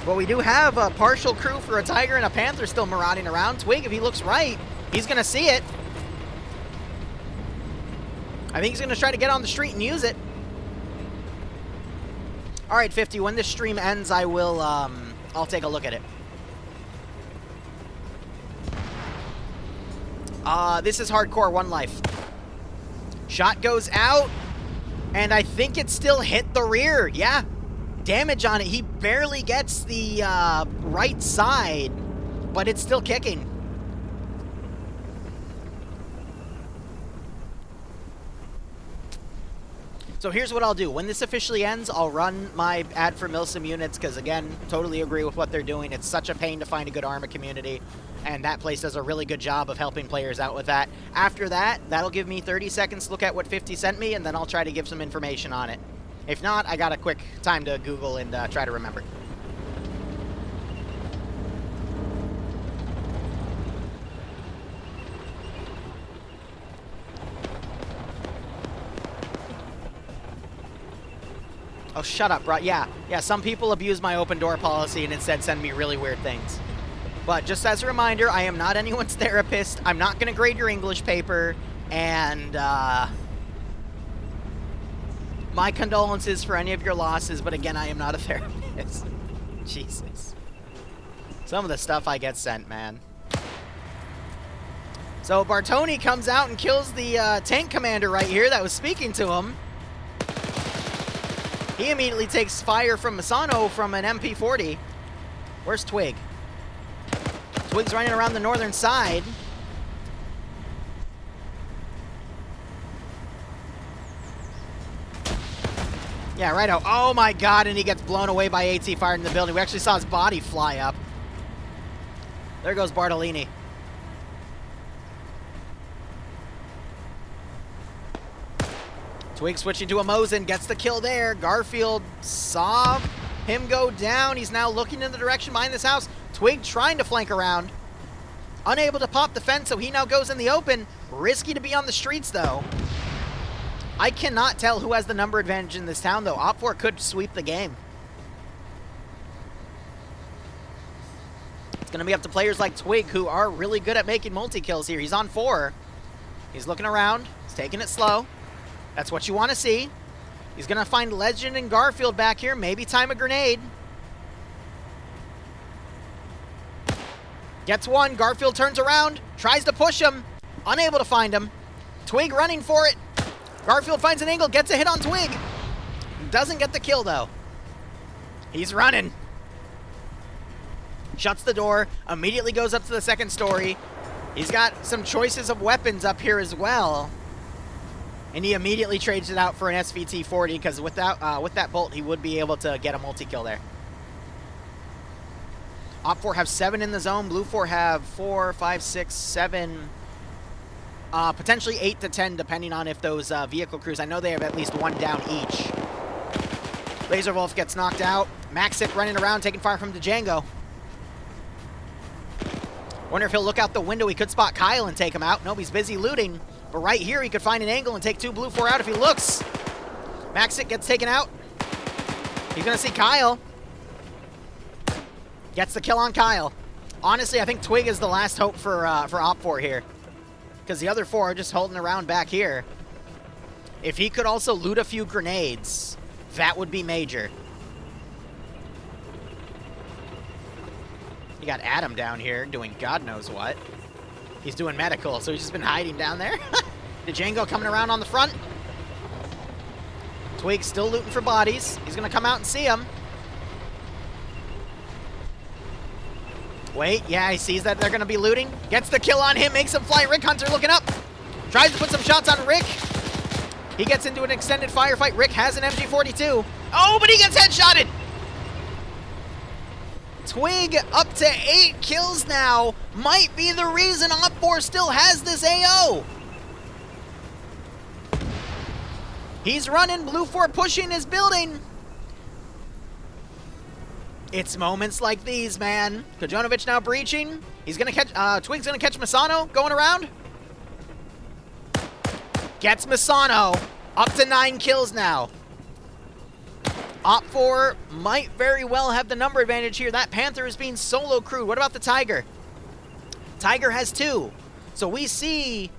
But we do have a partial crew for a Tiger and a Panther still marauding around. Twig, if he looks right, he's going to see it. I think he's going to try to get on the street and use it. All right, 50, when this stream ends, I will, I'll take a look at it. This is hardcore, 1 life. Shot goes out, and I think it still hit the rear. Yeah, damage on it. He barely gets the right side, but it's still kicking. So here's what I'll do. When this officially ends, I'll run my ad for Milsim units, because again, totally agree with what they're doing. It's such a pain to find a good Arma community, and that place does a really good job of helping players out with that. After that, that'll give me 30 seconds to look at what 50 sent me, and then I'll try to give some information on it. If not, I got a quick time to Google and try to remember. Oh, shut up, bro. Yeah, some people abuse my open door policy and instead send me really weird things. But just as a reminder, I am not anyone's therapist. I'm not going to grade your English paper. And my condolences for any of your losses. But again, I am not a therapist. Jesus. Some of the stuff I get sent, man. So Bartoni comes out and kills the tank commander right here that was speaking to him. He immediately takes fire from Masano from an MP40. Where's Twig? Twig's running around the northern side. Yeah, righto. Oh my god, and he gets blown away by AT fired in the building. We actually saw his body fly up. There goes Bartolini. Twig switching to a Mosin, gets the kill there. Garfield saw him go down. He's now looking in the direction behind this house. Twig trying to flank around. Unable to pop the fence, so he now goes in the open. Risky to be on the streets, though. I cannot tell who has the number advantage in this town, though. OFCRA could sweep the game. It's going to be up to players like Twig, who are really good at making multi-kills here. He's on 4. He's looking around. He's taking it slow. That's what you want to see. He's going to find Legend and Garfield back here. Maybe time a grenade. Gets one. Garfield turns around. Tries to push him. Unable to find him. Twig running for it. Garfield finds an angle. Gets a hit on Twig. Doesn't get the kill, though. He's running. Shuts the door. Immediately goes up to the second story. He's got some choices of weapons up here as well. And he immediately trades it out for an SVT-40 because with that bolt, he would be able to get a multi-kill there. OPFOR have 7 in the zone. Blue 4 have 4, 5, 6, 7, potentially 8 to 10, depending on if those vehicle crews. I know they have at least 1 down each. Laser Wolf gets knocked out. Maxic running around, taking fire from Django. Wonder if he'll look out the window. He could spot Kyle and take him out. Nope, he's busy looting. But right here, he could find an angle and take 2 Blue 4 out if he looks. Maxic gets taken out. He's going to see Kyle. Gets the kill on Kyle. Honestly, I think Twig is the last hope for OPFOR here. Because the other 4 are just holding around back here. If he could also loot a few grenades, that would be major. You got Adam down here doing God knows what. He's doing medical, so he's just been hiding down there. Django coming around on the front. Twig still looting for bodies. He's going to come out and see him. Wait, yeah, he sees that they're going to be looting. Gets the kill on him, makes him fly. Rick Hunter looking up. Tries to put some shots on Rick. He gets into an extended firefight. Rick has an MG42. Oh, but he gets headshotted. Twig up to 8 kills now. Might be the reason OPFOR still has this AO. He's running. Blue 4 pushing his building. It's moments like these, man. Kojonovic now breaching. He's going to catch, Twig's going to catch Misano going around. Gets Misano. Up to 9 kills now. OPFOR might very well have the number advantage here. That Panther is being solo crewed. What about the Tiger? Tiger has 2. So we see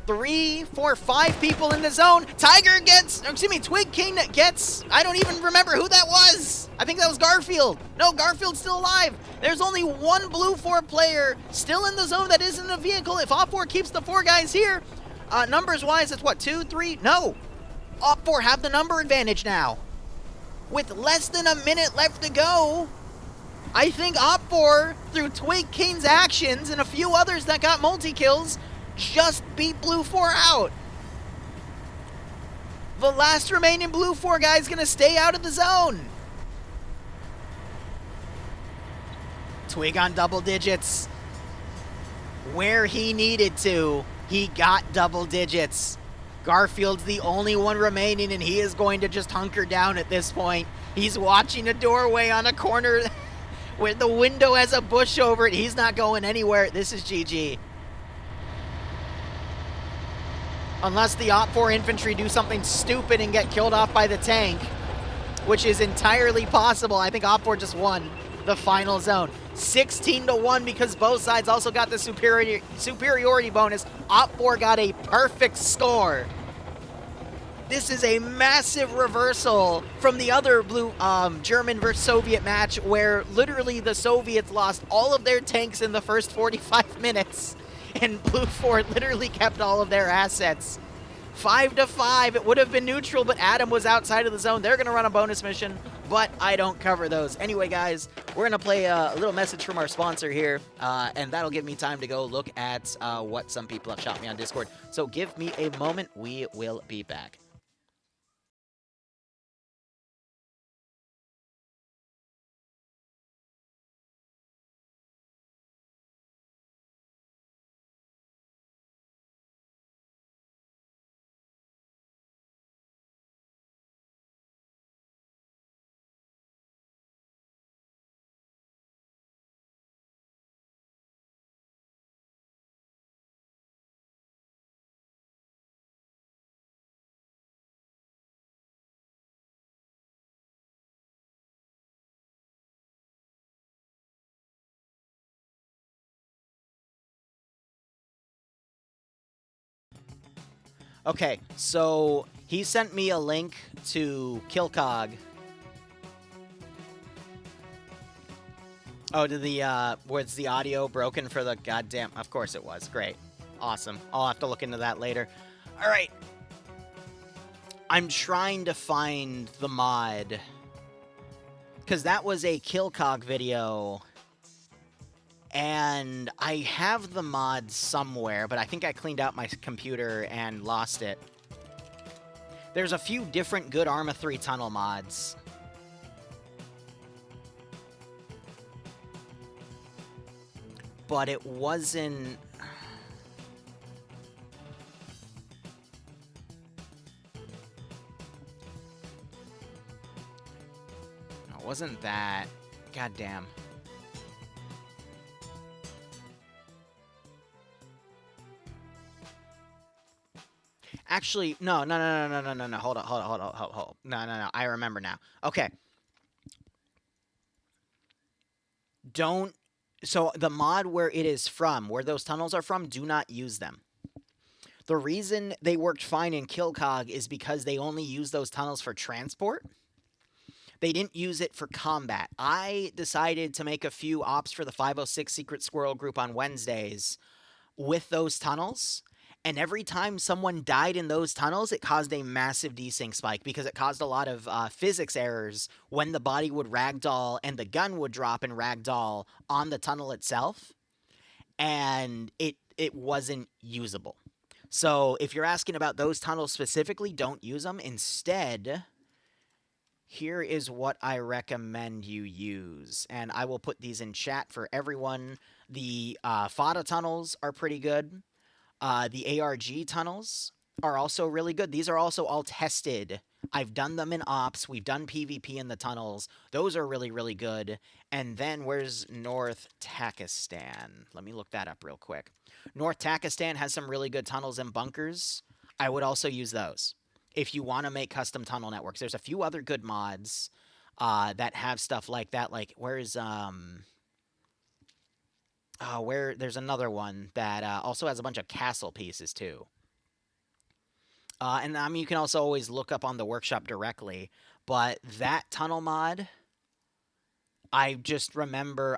3, 4, 5 people in the zone. Tiger gets, excuse me, Twig King gets, I don't even remember who that was. I think that was Garfield. No, Garfield's still alive. There's only 1 Blue 4 player still in the zone that isn't a vehicle. If OPFOR keeps the 4 guys here, numbers-wise, it's what, 2, 3? No. OPFOR have the number advantage now. With less than a minute left to go, I think OPFOR, through Twig King's actions and a few others that got multi-kills, just beat Blue 4 out. The last remaining Blue 4 guy is going to stay out of the zone. Twig on double digits. Where he needed to, he got double digits. Garfield's the only one remaining, and he is going to just hunker down at this point. He's watching a doorway on a corner where the window has a bush over it. He's not going anywhere. This is GG. Unless the OPFOR infantry do something stupid and get killed off by the tank, which is entirely possible. I think OPFOR just won the final zone. 16-1 because both sides also got the superiority bonus. OPFOR got a perfect score. This is a massive reversal from the other blue German versus Soviet match where literally the Soviets lost all of their tanks in the first 45 minutes and Blue 4 literally kept all of their assets. 5-5, it would have been neutral, but Adam was outside of the zone. They're going to run a bonus mission, but I don't cover those. Anyway, guys, we're going to play a little message from our sponsor here, and that'll give me time to go look at what some people have shot me on Discord. So give me a moment. We will be back. Okay, so he sent me a link to Killcog. Oh, to the, was the audio broken for the goddamn... Of course it was. Great. Awesome. I'll have to look into that later. All right. I'm trying to find the mod. Because that was a Killcog video. And I have the mod somewhere, but I think I cleaned out my computer and lost it. There's a few different good Arma 3 tunnel mods. But it wasn't... No, it wasn't that. God damn. Actually, no. Hold on. No. I remember now. Okay. Don't... So, the mod where it is from, where those tunnels are from, do not use them. The reason they worked fine in Killcog is because they only use those tunnels for transport. They didn't use it for combat. I decided to make a few ops for the 506 Secret Squirrel group on Wednesdays with those tunnels. And every time someone died in those tunnels, it caused a massive desync spike because it caused a lot of physics errors when the body would ragdoll and the gun would drop and ragdoll on the tunnel itself. And it wasn't usable. So if you're asking about those tunnels specifically, don't use them. Instead, here is what I recommend you use. And I will put these in chat for everyone. The FODA tunnels are pretty good. The ARG tunnels are also really good. These are also all tested. I've done them in ops. We've done PvP in the tunnels. Those are really, really good. And then where's North Takistan? Let me look that up real quick. North Takistan has some really good tunnels and bunkers. I would also use those if you want to make custom tunnel networks. There's a few other good mods that have stuff like that. Like, where's... where there's another one that also has a bunch of castle pieces too. And I mean, you can also always look up on the workshop directly. But that tunnel mod, I just remember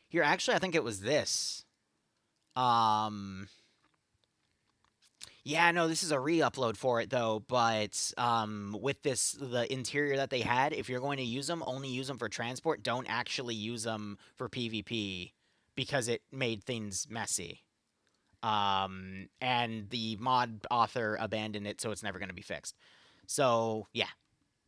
here, actually, I think it was this. Yeah, no, this is a re-upload for it, though, but with the interior that they had, if you're going to use them, only use them for transport. Don't actually use them for PvP, because it made things messy. And the mod author abandoned it, so it's never going to be fixed. So, yeah.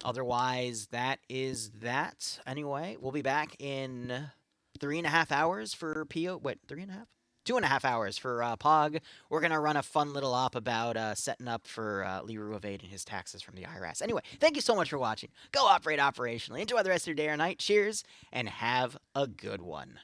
Otherwise, that is that. Anyway, we'll be back in 3.5 hours for PO... Wait, 3.5? 2.5 hours for POG. We're going to run a fun little op about setting up for Liru evading his taxes from the IRS. Anyway, thank you so much for watching. Go operate operationally. Enjoy the rest of your day or night. Cheers, and have a good one.